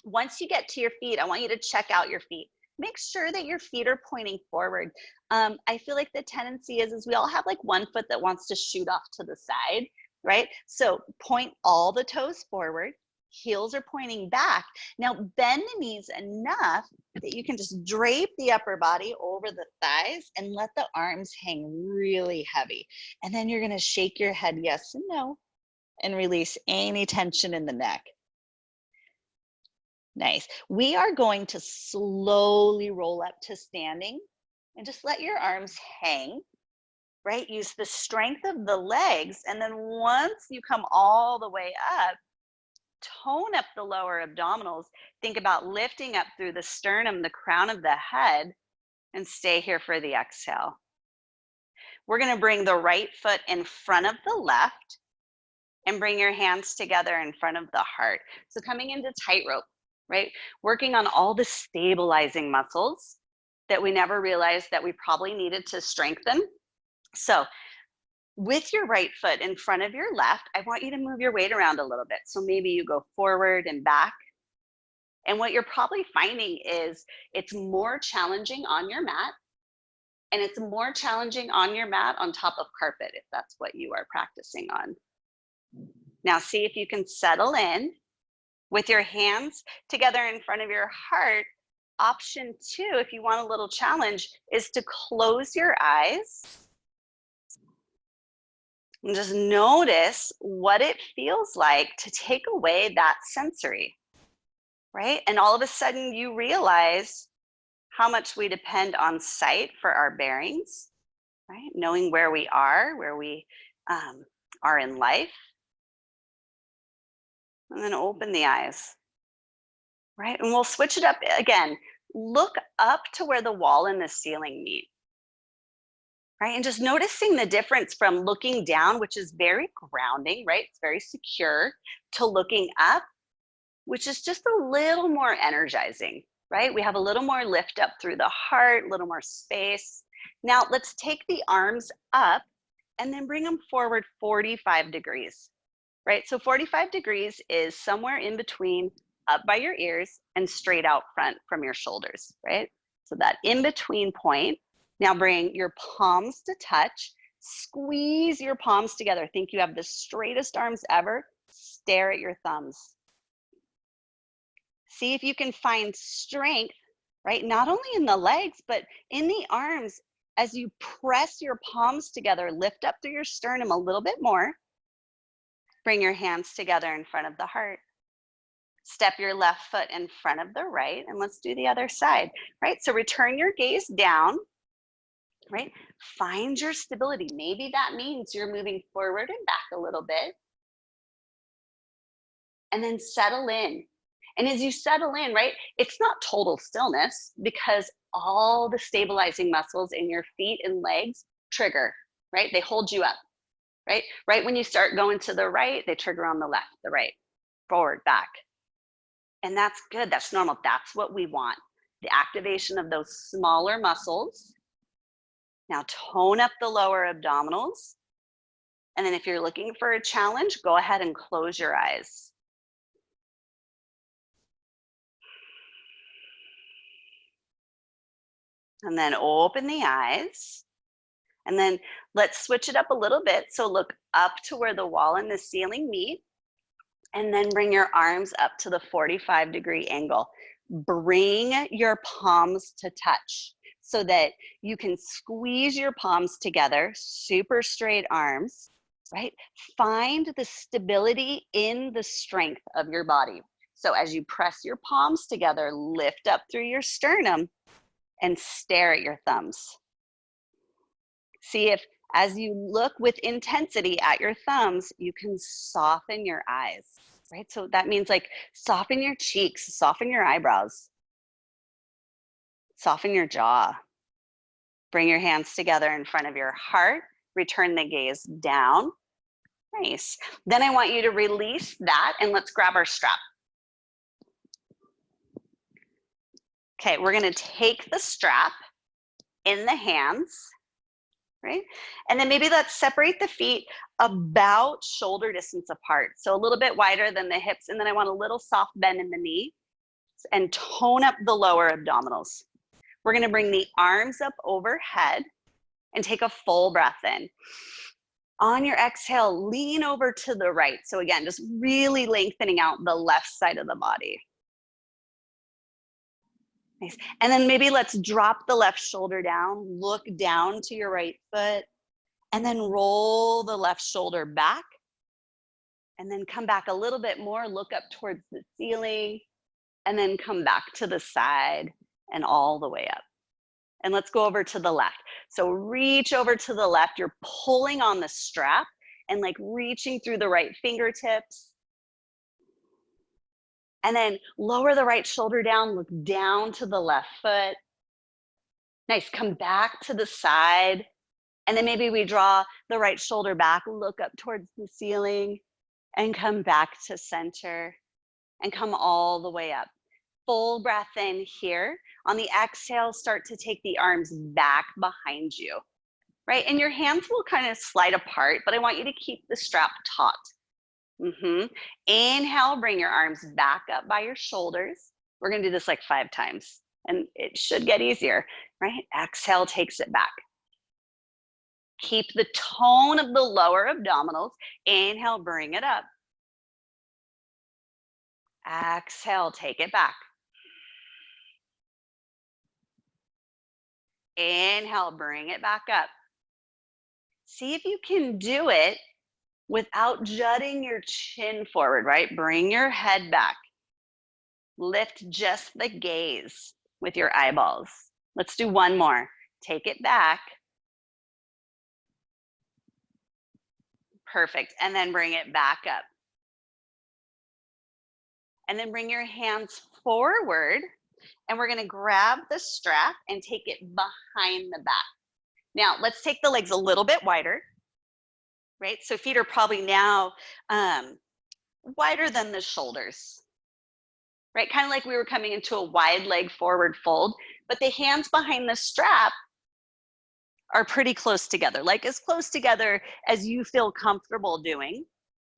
Once you get to your feet, I want you to check out your feet. Make sure that your feet are pointing forward. I feel like the tendency is we all have like one foot that wants to shoot off to the side, right? So point all the toes forward. Heels are pointing back. Now bend the knees enough that you can just drape the upper body over the thighs and let the arms hang really heavy. And then you're gonna shake your head yes and no and release any tension in the neck. Nice. We are going to slowly roll up to standing and just let your arms hang, right? Use the strength of the legs. And then once you come all the way up, tone up the lower abdominals. Think about lifting up through the sternum, the crown of the head, and stay here for the exhale. We're going to bring the right foot in front of the left and bring your hands together in front of the heart. So coming into tightrope, right? Working on all the stabilizing muscles that we never realized that we probably needed to strengthen. So with your right foot in front of your left, I want you to move your weight around a little bit. So maybe you go forward and back. And what you're probably finding is it's more challenging on your mat, and it's more challenging on your mat on top of carpet if that's what you are practicing on. Now see if you can settle in with your hands together in front of your heart. Option 2, if you want a little challenge, is to close your eyes and just notice what it feels like to take away that sensory, right? And all of a sudden you realize how much we depend on sight for our bearings, right? Knowing where we are in life. And then open the eyes, right? And we'll switch it up again. Look up to where the wall and the ceiling meet, right? And just noticing the difference from looking down, which is very grounding, right? It's very secure, to looking up, which is just a little more energizing, right? We have a little more lift up through the heart, a little more space. Now let's take the arms up and then bring them forward 45 degrees, right? So 45 degrees is somewhere in between up by your ears and straight out front from your shoulders, right? So that in between point. Now bring your palms to touch, squeeze your palms together. Think you have the straightest arms ever. Stare at your thumbs. See if you can find strength, right? Not only in the legs, but in the arms. As you press your palms together, lift up through your sternum a little bit more. Bring your hands together in front of the heart. Step your left foot in front of the right, and let's do the other side, right? So return your gaze down, right? Find your stability. Maybe that means you're moving forward and back a little bit. And then settle in. And as you settle in, right, it's not total stillness because all the stabilizing muscles in your feet and legs trigger, right? They hold you up, right? Right when you start going to the right, they trigger on the left, the right, forward, back. And that's good, that's normal. That's what we want. The activation of those smaller muscles. Now tone up the lower abdominals. And then if you're looking for a challenge, go ahead and close your eyes. And then open the eyes. And then let's switch it up a little bit. So look up to where the wall and the ceiling meet. And then bring your arms up to the 45-degree angle. Bring your palms to touch so that you can squeeze your palms together, super straight arms, right? Find the stability in the strength of your body. So as you press your palms together, lift up through your sternum and stare at your thumbs. See if, as you look with intensity at your thumbs, you can soften your eyes, right? So that means like soften your cheeks, soften your eyebrows, soften your jaw. Bring your hands together in front of your heart, return the gaze down. Nice. Then I want you to release that and let's grab our strap. Okay, we're gonna take the strap in the hands, right? And then maybe let's separate the feet about shoulder distance apart. So a little bit wider than the hips. And then I want a little soft bend in the knee and tone up the lower abdominals. We're gonna bring the arms up overhead and take a full breath in. On your exhale, lean over to the right. So again, just really lengthening out the left side of the body. Nice. And then maybe let's drop the left shoulder down, look down to your right foot, and then roll the left shoulder back. And then come back a little bit more, look up towards the ceiling, and then come back to the side and all the way up. And let's go over to the left. So reach over to the left, you're pulling on the strap and like reaching through the right fingertips. And then lower the right shoulder down, look down to the left foot. Nice, come back to the side. And then maybe we draw the right shoulder back, look up towards the ceiling and come back to center and come all the way up. Full breath in here. On the exhale, start to take the arms back behind you, right? And your hands will kind of slide apart, but I want you to keep the strap taut. Inhale, bring your arms back up by your shoulders. We're gonna do this like 5 times and it should get easier, right? Exhale takes it back. Keep the tone of the lower abdominals. Inhale, bring it up. Exhale, take it back. Inhale, bring it back up. See if you can do it without jutting your chin forward, right? Bring your head back. Lift just the gaze with your eyeballs. Let's do one more. Take it back. Perfect. And then bring it back up. And then bring your hands forward. And we're going to grab the strap and take it behind the back. Now, let's take the legs a little bit wider, right? So feet are probably now wider than the shoulders, right? Kind of like we were coming into a wide leg forward fold, but the hands behind the strap are pretty close together, like as close together as you feel comfortable doing.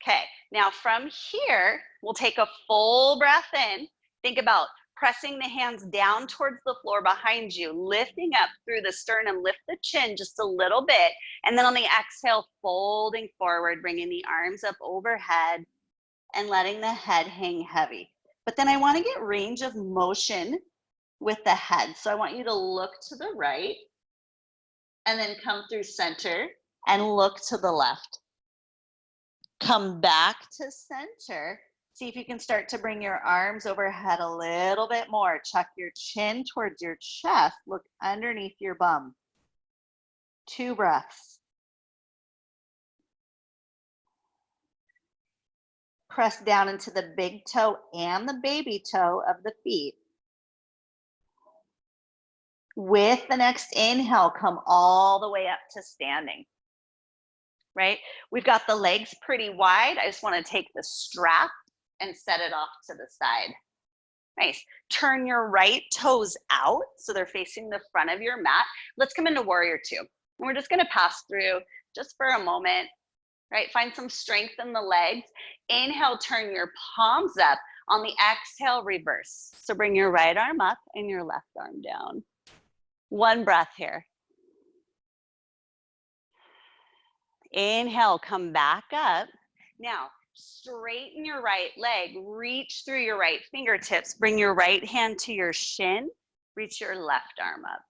Okay, now from here, we'll take a full breath in. Think about pressing the hands down towards the floor behind you, lifting up through the sternum, lift the chin just a little bit. And then on the exhale, folding forward, bringing the arms up overhead and letting the head hang heavy. But then I want to get range of motion with the head. So I want you to look to the right and then come through center and look to the left. Come back to center. See if you can start to bring your arms overhead a little bit more. Chuck your chin towards your chest. Look underneath your bum. 2 breaths. Press down into the big toe and the baby toe of the feet. With the next inhale, come all the way up to standing, right? We've got the legs pretty wide. I just want to take the strap and set it off to the side. Nice. Turn your right toes out so they're facing the front of your mat. Let's come into warrior 2. And we're just going to pass through just for a moment, right? Find some strength in the legs. Inhale, turn your palms up. On the exhale, reverse. So bring your right arm up and your left arm down. 1 breath here. Inhale, come back up. Now, straighten your right leg, reach through your right fingertips, bring your right hand to your shin, reach your left arm up.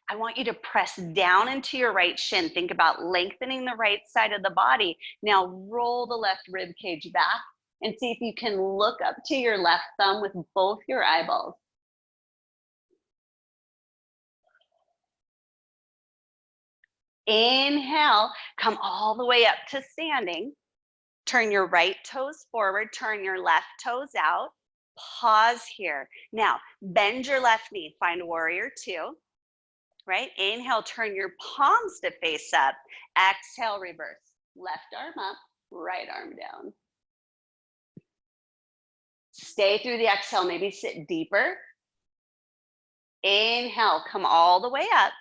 I want you to press down into your right shin. Think about lengthening the right side of the body. Now roll the left rib cage back and see if you can look up to your left thumb with both your eyeballs. Inhale, come all the way up to standing. Turn your right toes forward, turn your left toes out. Pause here. Now, bend your left knee, find warrior 2, right? Inhale, turn your palms to face up. Exhale, reverse. Left arm up, right arm down. Stay through the exhale, maybe sit deeper. Inhale, come all the way up.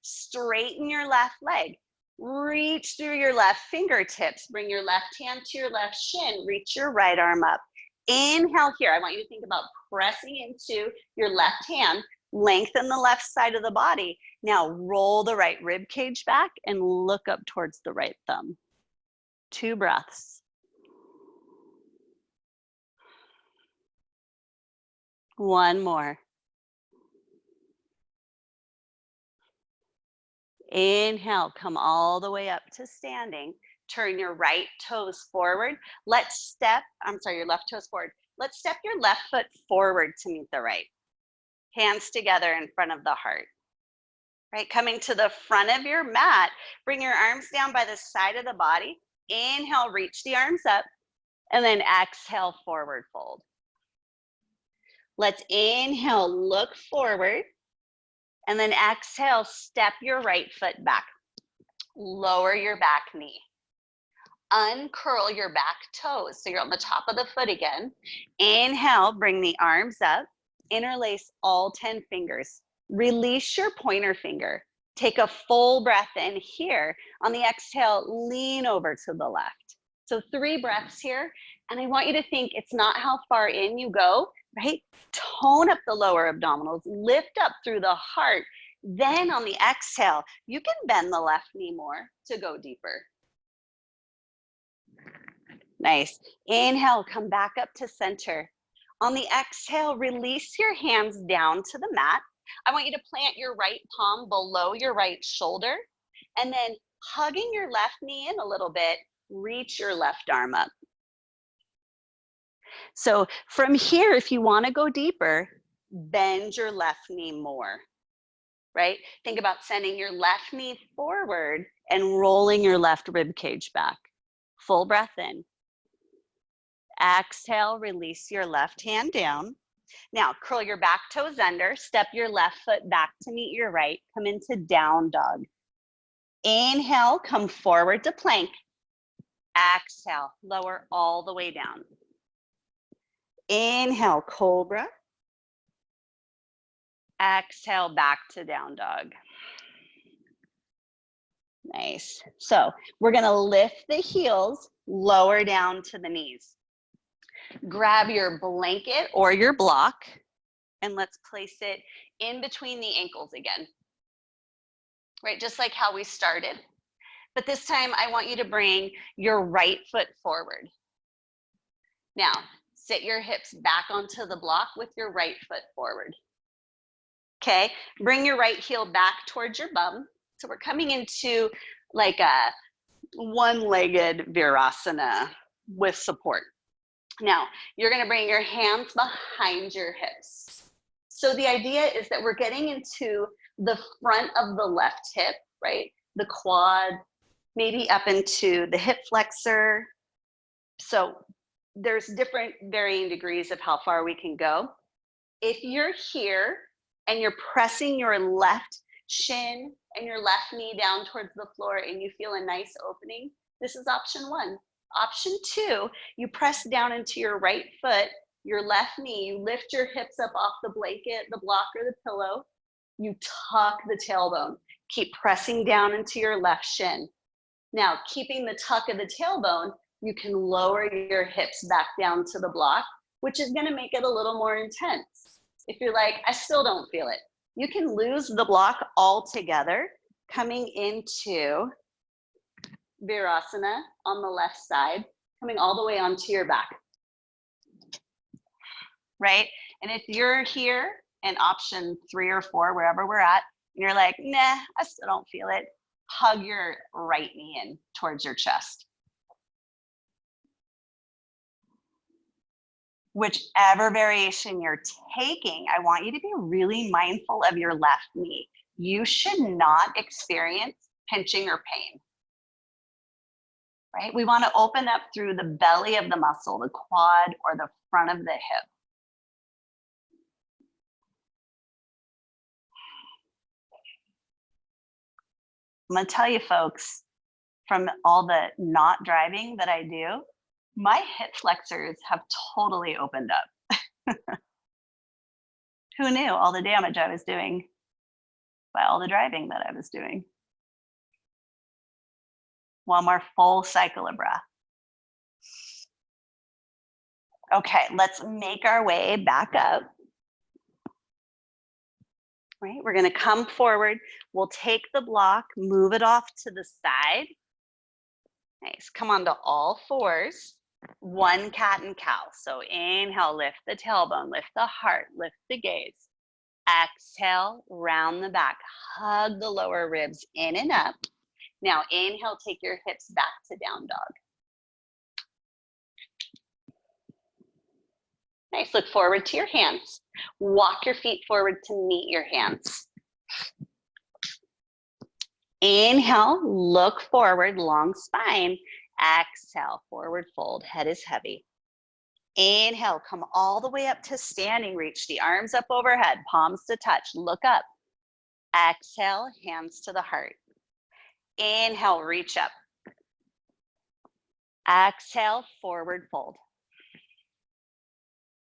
Straighten your left leg. Reach through your left fingertips. Bring your left hand to your left shin. Reach your right arm up. Inhale here. I want you to think about pressing into your left hand. Lengthen the left side of the body. Now roll the right rib cage back and look up towards the right thumb. 2 breaths. One more. Inhale, come all the way up to standing. Turn your right toes forward. Your left toes forward. Let's step your left foot forward to meet the right. Hands together in front of the heart. Right, coming to the front of your mat, bring your arms down by the side of the body. Inhale, reach the arms up, and then exhale, forward fold. Let's inhale, look forward. And then exhale, step your right foot back. Lower your back knee. Uncurl your back toes. So you're on the top of the foot again. Inhale, bring the arms up. Interlace all 10 fingers. Release your pointer finger. Take a full breath in here. On the exhale, lean over to the left. So 3 breaths here. And I want you to think it's not how far in you go, right? Tone up the lower abdominals, lift up through the heart. Then on the exhale, you can bend the left knee more to go deeper. Nice. Inhale, come back up to center. On the exhale, release your hands down to the mat. I want you to plant your right palm below your right shoulder, and then hugging your left knee in a little bit, reach your left arm up. So from here, if you want to go deeper, bend your left knee more, right? Think about sending your left knee forward and rolling your left rib cage back. Full breath in. Exhale, release your left hand down. Now curl your back toes under, step your left foot back to meet your right, come into down dog. Inhale, come forward to plank. Exhale, lower all the way down. Inhale, cobra. Exhale, back to down dog. Nice. So we're gonna lift the heels, lower down to the knees. Grab your blanket or your block, and let's place it in between the ankles again. Right, just like how we started. But this time I want you to bring your right foot forward. Now, sit your hips back onto the block with your right foot forward. Okay, bring your right heel back towards your bum. So we're coming into like a one-legged Virasana with support. Now, you're gonna bring your hands behind your hips. So the idea is that we're getting into the front of the left hip, right? The quad, maybe up into the hip flexor. So there's different varying degrees of how far we can go. If you're here and you're pressing your left shin and your left knee down towards the floor and you feel a nice opening, this is option one. Option two, you press down into your right foot, your left knee, you lift your hips up off the blanket, the block, or the pillow, you tuck the tailbone. Keep pressing down into your left shin. Now, keeping the tuck of the tailbone, you can lower your hips back down to the block, which is gonna make it a little more intense. If you're like, I still don't feel it, you can lose the block altogether, coming into Virasana on the left side, coming all the way onto your back, right? And if you're here in option 3 or 4, wherever we're at, and you're like, nah, I still don't feel it, hug your right knee in towards your chest. Whichever variation you're taking, I want you to be really mindful of your left knee. You should not experience pinching or pain. Right? We want to open up through the belly of the muscle, the quad, or the front of the hip. I'm going to tell you folks, from all the not driving that I do, my hip flexors have totally opened up. Who knew all the damage I was doing by all the driving that I was doing? One more full cycle of breath. Okay, let's make our way back up. Right, we're gonna come forward. We'll take the block, move it off to the side. Nice, come onto all fours. One cat and cow. So inhale, lift the tailbone, lift the heart, lift the gaze. Exhale, round the back, hug the lower ribs in and up. Now inhale, take your hips back to down dog. Nice, look forward to your hands. Walk your feet forward to meet your hands. Inhale, look forward, long spine. Exhale, forward fold, head is heavy. Inhale, come all the way up to standing, reach the arms up overhead, palms to touch, look up. Exhale, hands to the heart. Inhale, reach up. Exhale, forward fold.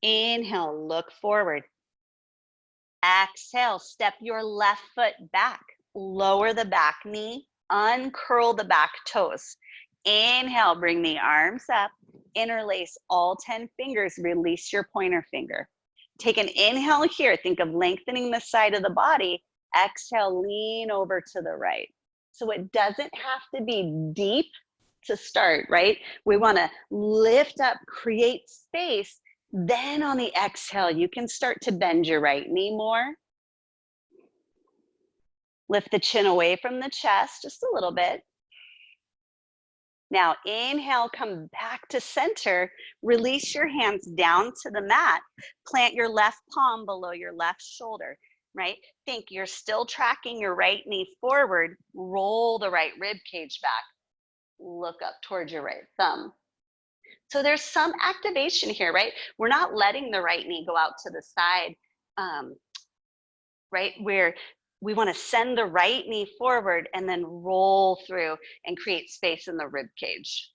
Inhale, look forward. Exhale, step your left foot back. Lower the back knee, uncurl the back toes. Inhale, bring the arms up. Interlace all 10 fingers, release your pointer finger. Take an inhale here, think of lengthening the side of the body. Exhale, lean over to the right. So it doesn't have to be deep to start, right? We wanna lift up, create space, Then on the exhale, you can start to bend your right knee more. Lift the chin away from the chest just a little bit. Now inhale, come back to center. Release your hands down to the mat. Plant your left palm below your left shoulder, right? Think you're still tracking your right knee forward. Roll the right rib cage back. Look up towards your right thumb. So there's some activation here, right? We're not letting the right knee go out to the side, right? Where we want to send the right knee forward and then roll through and create space in the rib cage.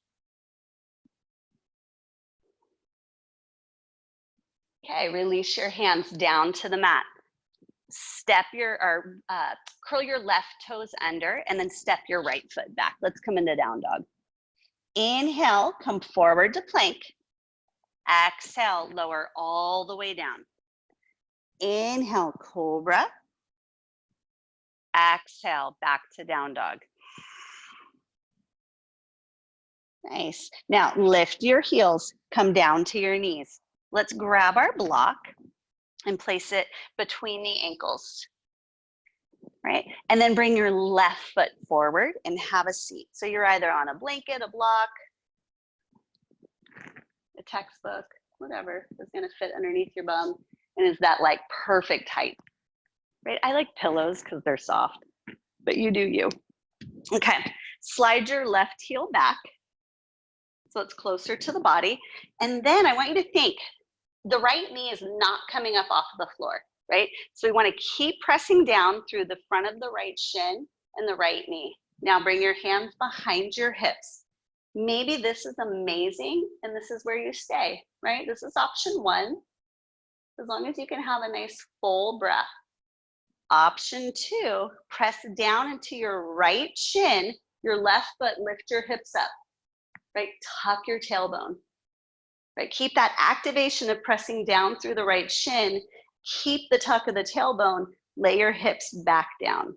Okay, release your hands down to the mat. Curl your left toes under and then step your right foot back. Let's come into down dog. Inhale, come forward to plank. Exhale, lower all the way down. Inhale, cobra. Exhale, back to down dog. Nice. Now lift your heels, come down to your knees. Let's grab our block and place it between the ankles, right? And then bring your left foot forward and have a seat. So you're either on a blanket, a block, a textbook, whatever is gonna fit underneath your bum and is that like perfect height. Right? I like pillows because they're soft, but you do you. Okay, slide your left heel back so it's closer to the body. And then I want you to think, the right knee is not coming up off of the floor, right? So we want to keep pressing down through the front of the right shin and the right knee. Now bring your hands behind your hips. Maybe this is amazing and this is where you stay, right? This is option one, as long as you can have a nice full breath. Option two, press down into your right shin, your left foot, lift your hips up, right? Tuck your tailbone, right? Keep that activation of pressing down through the right shin. Keep the tuck of the tailbone, lay your hips back down,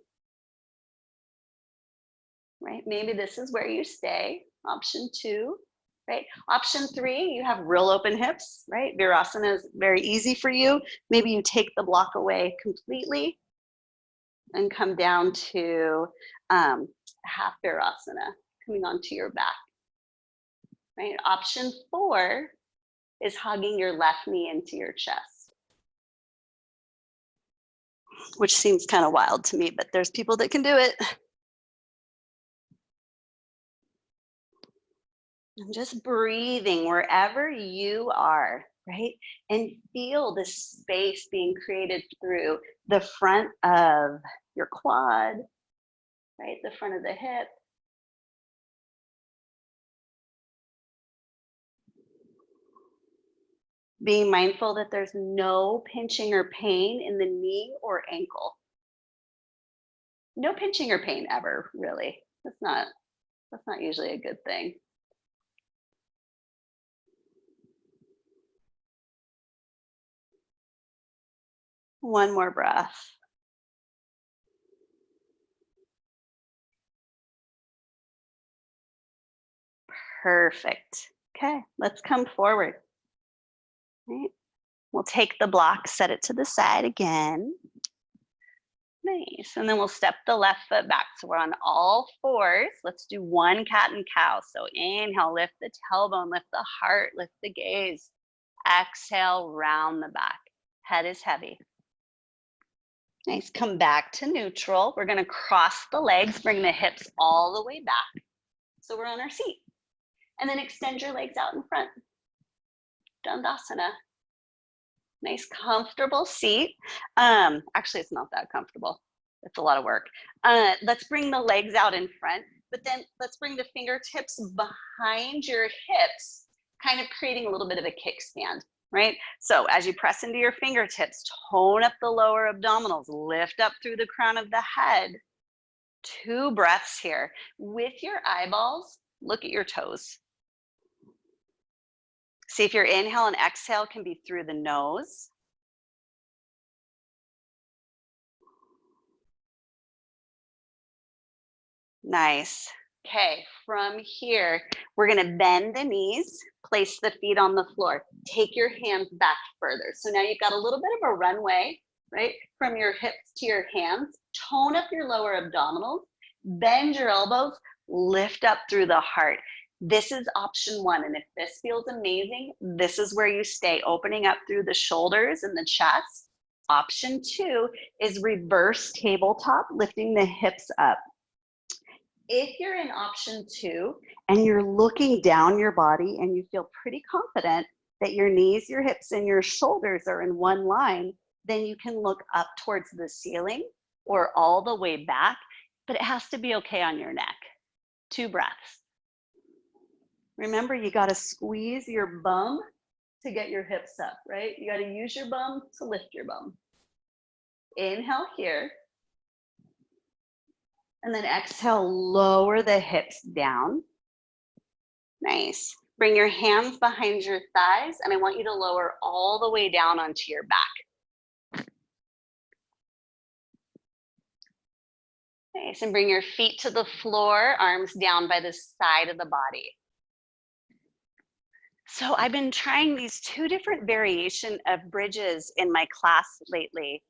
right? Maybe this is where you stay, option two, right? Option three, you have real open hips, right? Virasana is very easy for you. Maybe you take the block away completely and come down to half Virasana, coming onto your back, right? Option four is hugging your left knee into your chest, which seems kind of wild to me, but there's people that can do it. And just breathing wherever you are, right? And feel the space being created through the front of your quad, right? The front of the hip. Being mindful that there's no pinching or pain in the knee or ankle. No pinching or pain ever, really. That's not usually a good thing. One more breath. Perfect. Okay, let's come forward. Right. We'll take the block, set it to the side again. Nice, and then we'll step the left foot back. So we're on all fours. Let's do one cat and cow. So inhale, lift the tailbone, lift the heart, lift the gaze. Exhale, round the back. Head is heavy. Nice, come back to neutral. We're gonna cross the legs, bring the hips all the way back. So we're on our seat. And then extend your legs out in front. Dandasana. Nice, comfortable seat. Actually, it's not that comfortable. It's a lot of work. Let's bring the legs out in front, but then let's bring the fingertips behind your hips, kind of creating a little bit of a kickstand, right? So as you press into your fingertips, tone up the lower abdominals, lift up through the crown of the head. 2 breaths here. With your eyeballs, look at your toes. See if your inhale and exhale can be through the nose. Nice. Okay, from here, we're gonna bend the knees, place the feet on the floor. Take your hands back further. So now you've got a little bit of a runway, right? From your hips to your hands. Tone up your lower abdominals, bend your elbows, lift up through the heart. This is option one, and if this feels amazing, this is where you stay, opening up through the shoulders and the chest. Option two is reverse tabletop, lifting the hips up. If you're in option two and you're looking down your body and you feel pretty confident that your knees, your hips, and your shoulders are in one line, then you can look up towards the ceiling or all the way back, but it has to be okay on your neck. 2 breaths. Remember, you got to squeeze your bum to get your hips up, right? You got to use your bum to lift your bum. Inhale here. And then exhale, lower the hips down. Nice. Bring your hands behind your thighs, and I want you to lower all the way down onto your back. Nice, and bring your feet to the floor, arms down by the side of the body. So I've been trying these 2 different variation of bridges in my class lately.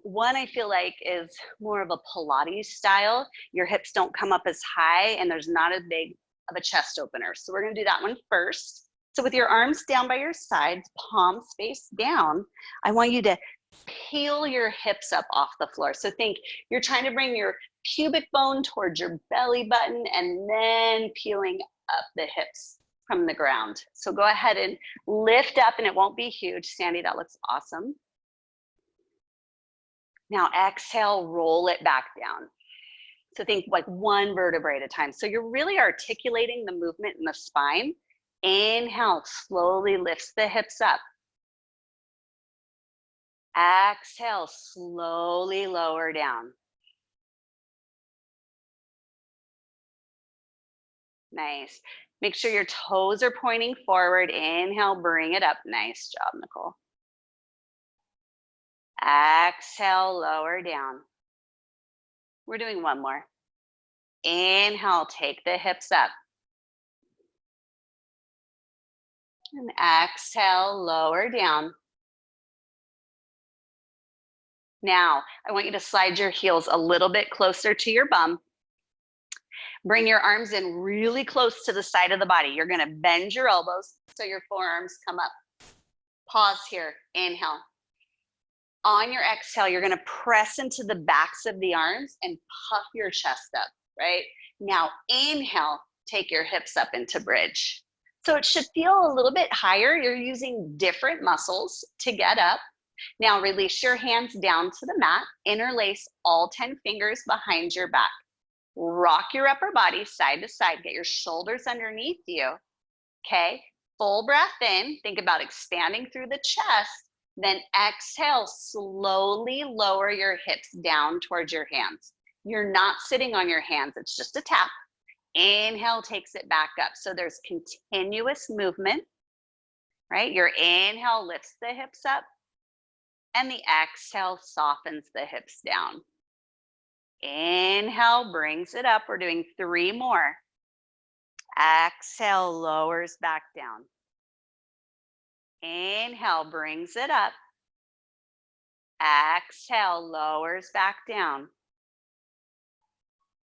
One I feel like is more of a Pilates style. Your hips don't come up as high and there's not as big of a chest opener. So we're gonna do that one first. So with your arms down by your sides, palms face down, I want you to peel your hips up off the floor. So think you're trying to bring your pubic bone towards your belly button and then peeling up the hips from the ground. So go ahead and lift up, and it won't be huge. Sandy, that looks awesome. Now exhale, roll it back down. So think like 1 vertebrae at a time. So you're really articulating the movement in the spine. Inhale, slowly lifts the hips up. Exhale, slowly lower down. Nice. Make sure your toes are pointing forward. Inhale, bring it up. Nice job, Nicole. Exhale, lower down. We're doing 1 more. Inhale, take the hips up. And exhale, lower down. Now, I want you to slide your heels a little bit closer to your bum. Bring your arms in really close to the side of the body. You're gonna bend your elbows so your forearms come up. Pause here, inhale. On your exhale, you're gonna press into the backs of the arms and puff your chest up, right? Now inhale, take your hips up into bridge. So it should feel a little bit higher. You're using different muscles to get up. Now release your hands down to the mat, interlace all 10 fingers behind your back. Rock your upper body side to side, get your shoulders underneath you, okay? Full breath in, think about expanding through the chest, then exhale, slowly lower your hips down towards your hands. You're not sitting on your hands, it's just a tap. Inhale takes it back up. So there's continuous movement, right? Your inhale lifts the hips up, and the exhale softens the hips down. Inhale brings it up. We're doing 3 more. Exhale lowers back down. Inhale brings it up. Exhale lowers back down.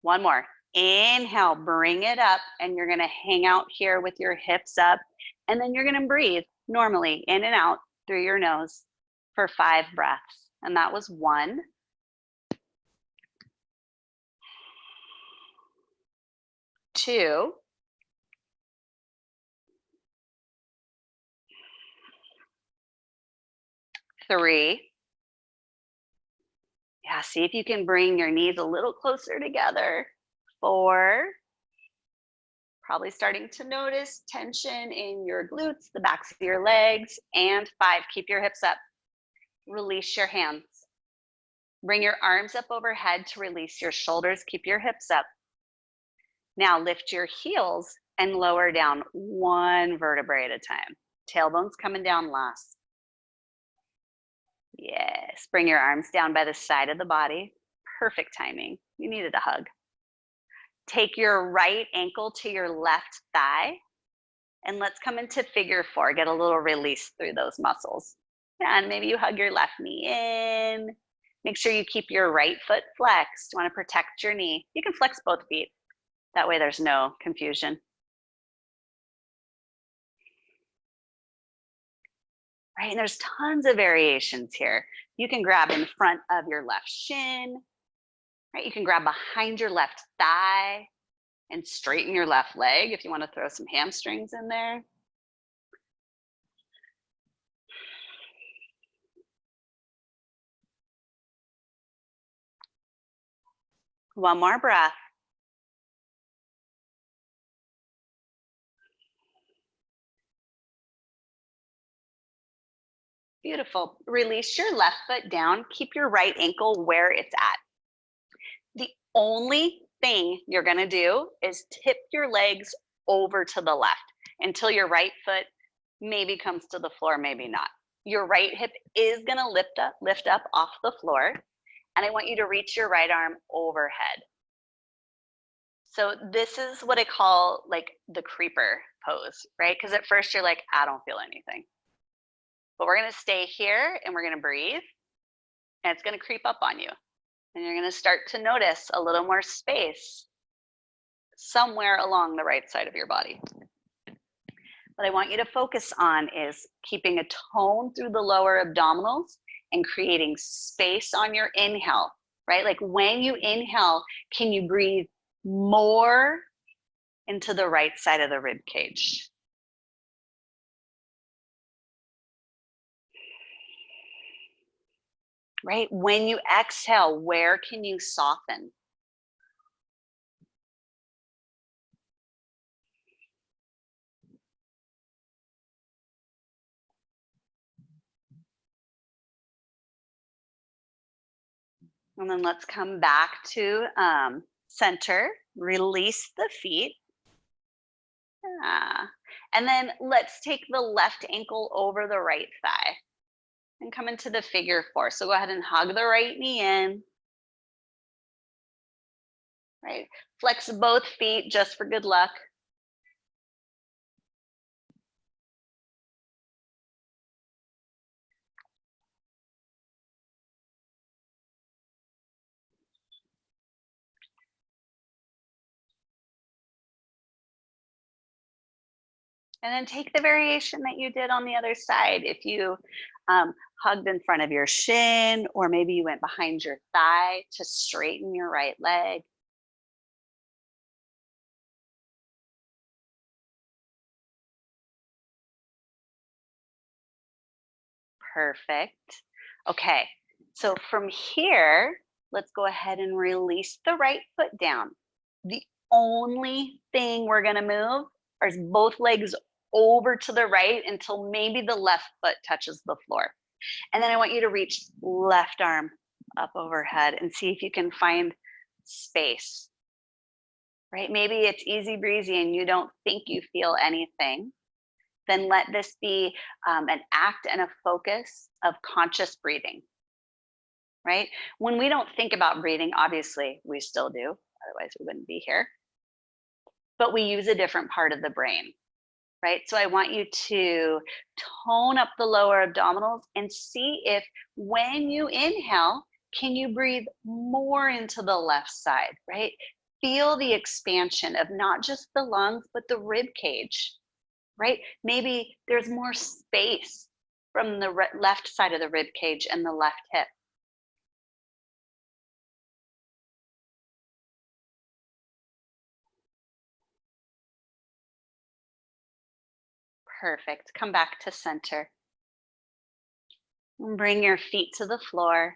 1 more. Inhale, bring it up, and you're gonna hang out here with your hips up, and then you're gonna breathe normally in and out through your nose for 5 breaths. And that was 1. 2. 3. Yeah, see if you can bring your knees a little closer together. 4. Probably starting to notice tension in your glutes, the backs of your legs. And 5, keep your hips up. Release your hands. Bring your arms up overhead to release your shoulders. Keep your hips up. Now lift your heels and lower down 1 vertebrae at a time. Tailbone's coming down last. Yes, bring your arms down by the side of the body. Perfect timing. You needed a hug. Take your right ankle to your left thigh, and let's come into figure 4. Get a little release through those muscles. And maybe you hug your left knee in. Make sure you keep your right foot flexed. You want to protect your knee. You can flex both feet. That way there's no confusion. Right, and there's tons of variations here. You can grab in front of your left shin, right? You can grab behind your left thigh and straighten your left leg if you want to throw some hamstrings in there. One more breath. Beautiful. Release your left foot down. Keep your right ankle where it's at. The only thing you're going to do is tip your legs over to the left until your right foot maybe comes to the floor, maybe not. Your right hip is going to lift up off the floor, and I want you to reach your right arm overhead. So this is what I call like the creeper pose, right? Because at first you're like, I don't feel anything. But we're going to stay here and we're going to breathe, and it's going to creep up on you. And you're going to start to notice a little more space somewhere along the right side of your body. What I want you to focus on is keeping a tone through the lower abdominals and creating space on your inhale, right? Like when you inhale, can you breathe more into the right side of the rib cage? Right? When you exhale, where can you soften? And then let's come back to center, release the feet. And then let's take the left ankle over the right thigh and come into the figure 4. So go ahead and hug the right knee in. Right? Flex both feet just for good luck. And then take the variation that you did on the other side. If you hugged in front of your shin, or maybe you went behind your thigh to straighten your right leg. Perfect. Okay, so from here, let's go ahead and release the right foot down. The only thing we're gonna move is both legs over to the right until maybe the left foot touches the floor. And then I want you to reach left arm up overhead and see if you can find space, right? Maybe it's easy breezy and you don't think you feel anything. Then let this be an act and a focus of conscious breathing, right? When we don't think about breathing, obviously we still do, otherwise we wouldn't be here. But we use a different part of the brain, right? So I want you to tone up the lower abdominals and see if when you inhale, can you breathe more into the left side, right? Feel the expansion of not just the lungs, but the rib cage, right? Maybe there's more space from the left side of the rib cage and the left hip. Perfect. Come back to center. Bring your feet to the floor.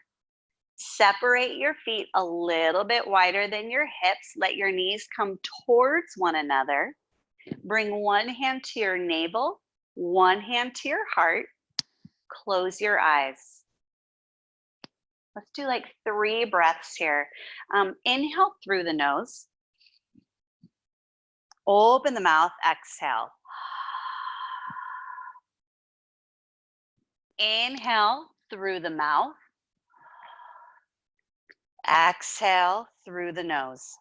Separate your feet a little bit wider than your hips. Let your knees come towards one another. Bring one hand to your navel, one hand to your heart. Close your eyes. Let's do like 3 breaths here. Inhale through the nose. Open the mouth, exhale. Inhale through the mouth. Exhale through the nose.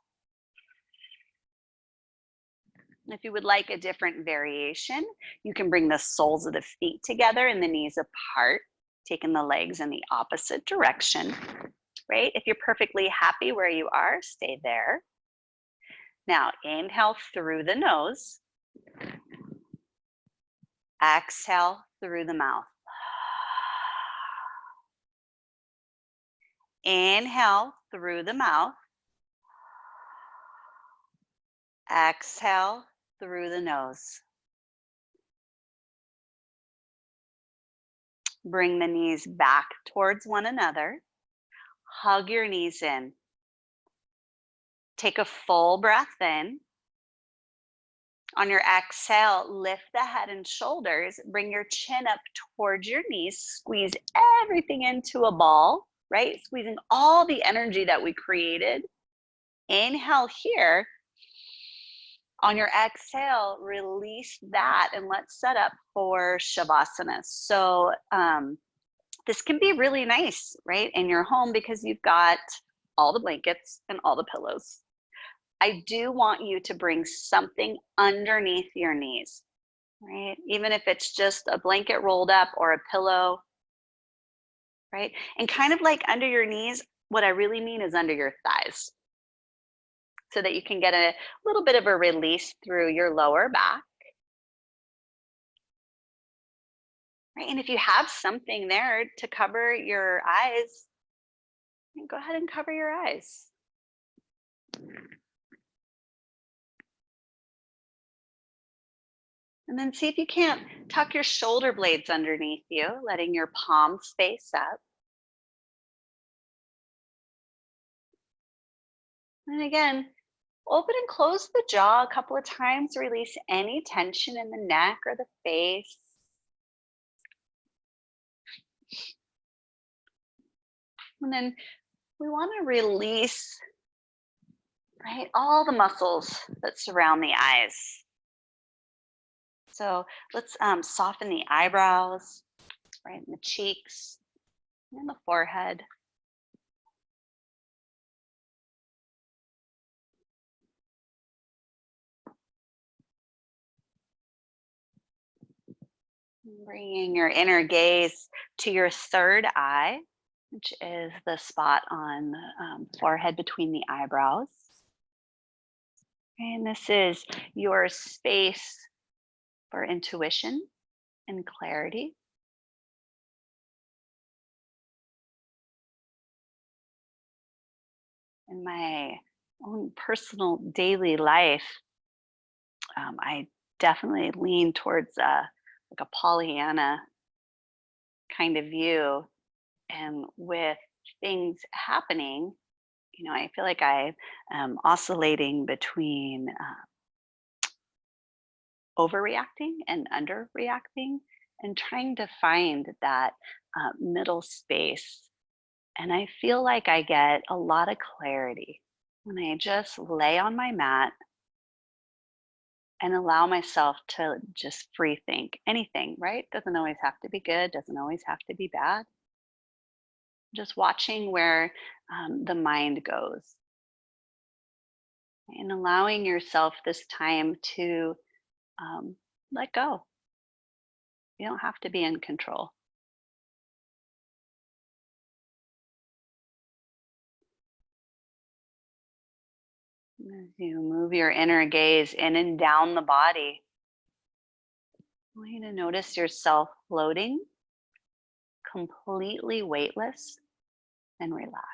If you would like a different variation, you can bring the soles of the feet together and the knees apart, taking the legs in the opposite direction, right? If you're perfectly happy where you are, stay there. Now, inhale through the nose. Exhale through the mouth. Inhale through the mouth. Exhale through the nose. Bring the knees back towards one another. Hug your knees in. Take a full breath in. On your exhale, lift the head and shoulders. Bring your chin up towards your knees. Squeeze everything into a ball, right? Squeezing all the energy that we created. Inhale here. On your exhale, release that and let's set up for Shavasana. So this can be really nice, right, in your home because you've got all the blankets and all the pillows. I do want you to bring something underneath your knees, right? Even if it's just a blanket rolled up or a pillow, right? And kind of like under your knees, what I really mean is under your thighs, so that you can get a little bit of a release through your lower back. Right? And if you have something there to cover your eyes, go ahead and cover your eyes. And then see if you can't tuck your shoulder blades underneath you, letting your palms face up. And again, open and close the jaw a couple of times, release any tension in the neck or the face. And then we want to release, right, all the muscles that surround the eyes. So let's soften the eyebrows, right, and the cheeks, and the forehead. Bringing your inner gaze to your third eye, which is the spot on the forehead between the eyebrows. And this is your space for intuition and clarity. In my own personal daily life, I definitely lean towards like a Pollyanna kind of view. And with things happening, you know, I feel like I am oscillating between overreacting and underreacting and trying to find that middle space. And I feel like I get a lot of clarity when I just lay on my mat and allow myself to just free think anything, right? Doesn't always have to be good, doesn't always have to be bad. Just watching where the mind goes and allowing yourself this time to let go. You don't have to be in control. As you move your inner gaze in and down the body, I want you to notice yourself floating, completely weightless and relaxed.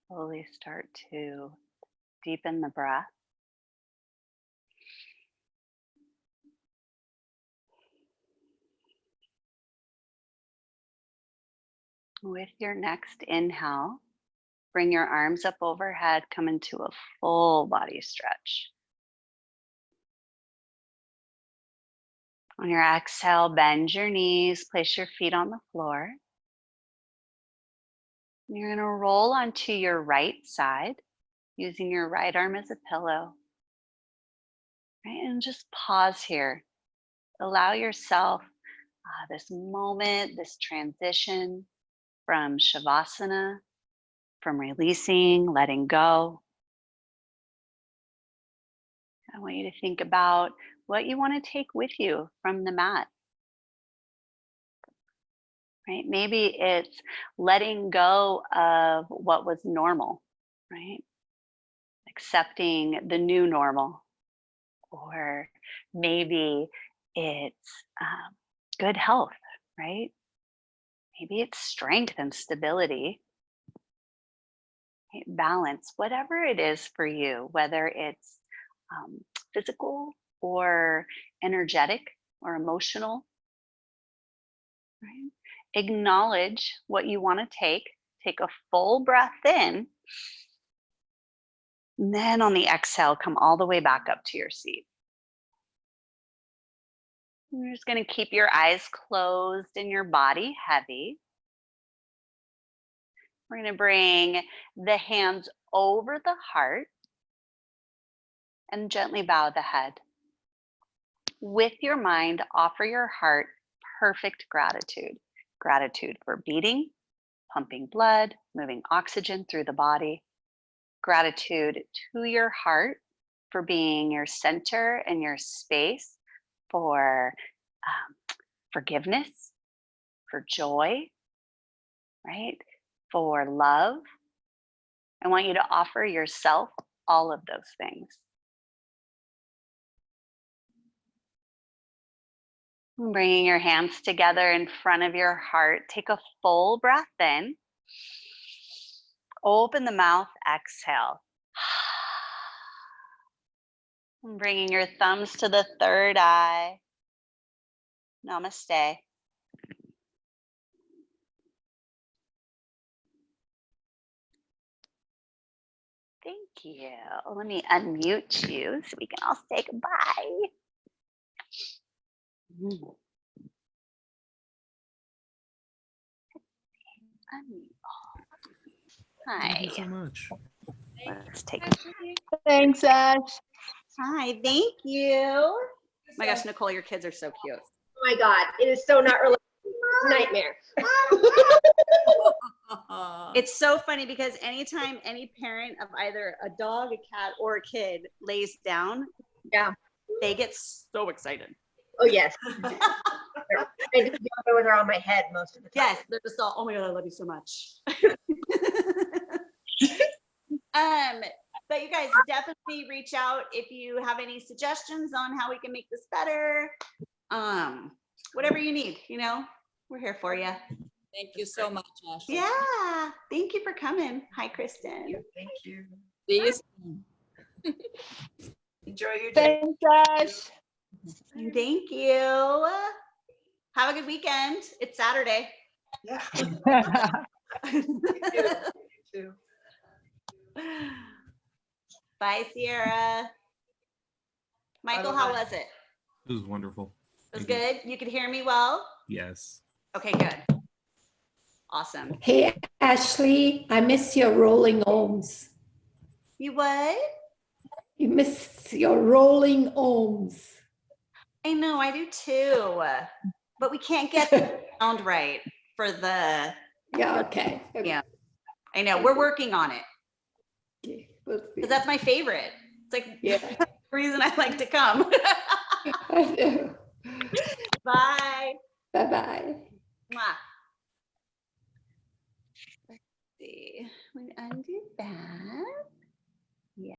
Slowly start to deepen the breath. With your next inhale, bring your arms up overhead, come into a full body stretch. On your exhale, bend your knees, place your feet on the floor. You're going to roll onto your right side, using your right arm as a pillow. Right? And just pause here. Allow yourself this moment, this transition from Shavasana, from releasing, letting go. I want you to think about what you want to take with you from the mat. Right? Maybe it's letting go of what was normal, right? Accepting the new normal. Or maybe it's good health, right? Maybe it's strength and stability, right? Balance, whatever it is for you, whether it's physical or energetic or emotional, right? Acknowledge what you want to take. Take a full breath in. And then on the exhale, come all the way back up to your seat. You're just going to keep your eyes closed and your body heavy. We're going to bring the hands over the heart and gently bow the head. With your mind, offer your heart perfect gratitude. Gratitude for beating, pumping blood, moving oxygen through the body. Gratitude to your heart for being your center and your space for forgiveness, for joy, right? For love. I want you to offer yourself all of those things. Bringing your hands together in front of your heart. Take a full breath in. Open the mouth, exhale. Bringing your thumbs to the third eye. Namaste. Thank you. Let me unmute you so we can all say goodbye. Hi. Thank you so much. Let's take. Thanks, Ash. Hi, thank you. Oh my gosh, Nicole, your kids are so cute. Oh my God, it is so not related. Nightmare. It's so funny because anytime any parent of either a dog, a cat, or a kid lays down, Yeah. they get so excited. Oh yes. I just go with her on my head most of the time. Yes, they're just all, oh my God, I love you so much. But you guys definitely reach out if you have any suggestions on how we can make this better. Whatever you need, you know, we're here for you. Thank you so much, Ashley. Yeah, thank you for coming. Hi, Kristen. Thank you. See you soon. Enjoy your day. Thanks, Ash. Thank you. Have a good weekend. It's Saturday. Yeah. You too. Bye, Sierra. Michael, how was it? It was wonderful. It was Thank you. good? You could hear me well? Yes. Okay, good. Awesome. Hey, Ashley, I miss your rolling ohms. You what? You miss your rolling ohms. I know, I do too. But we can't get the sound right for the, Yeah, okay. yeah. I know, we're working on it. Okay, we'll see. Because that's my favorite. It's like Yeah. the reason I like to come. I know. Bye. Bye-bye. Mwah. Let's see. I'm going to undo that.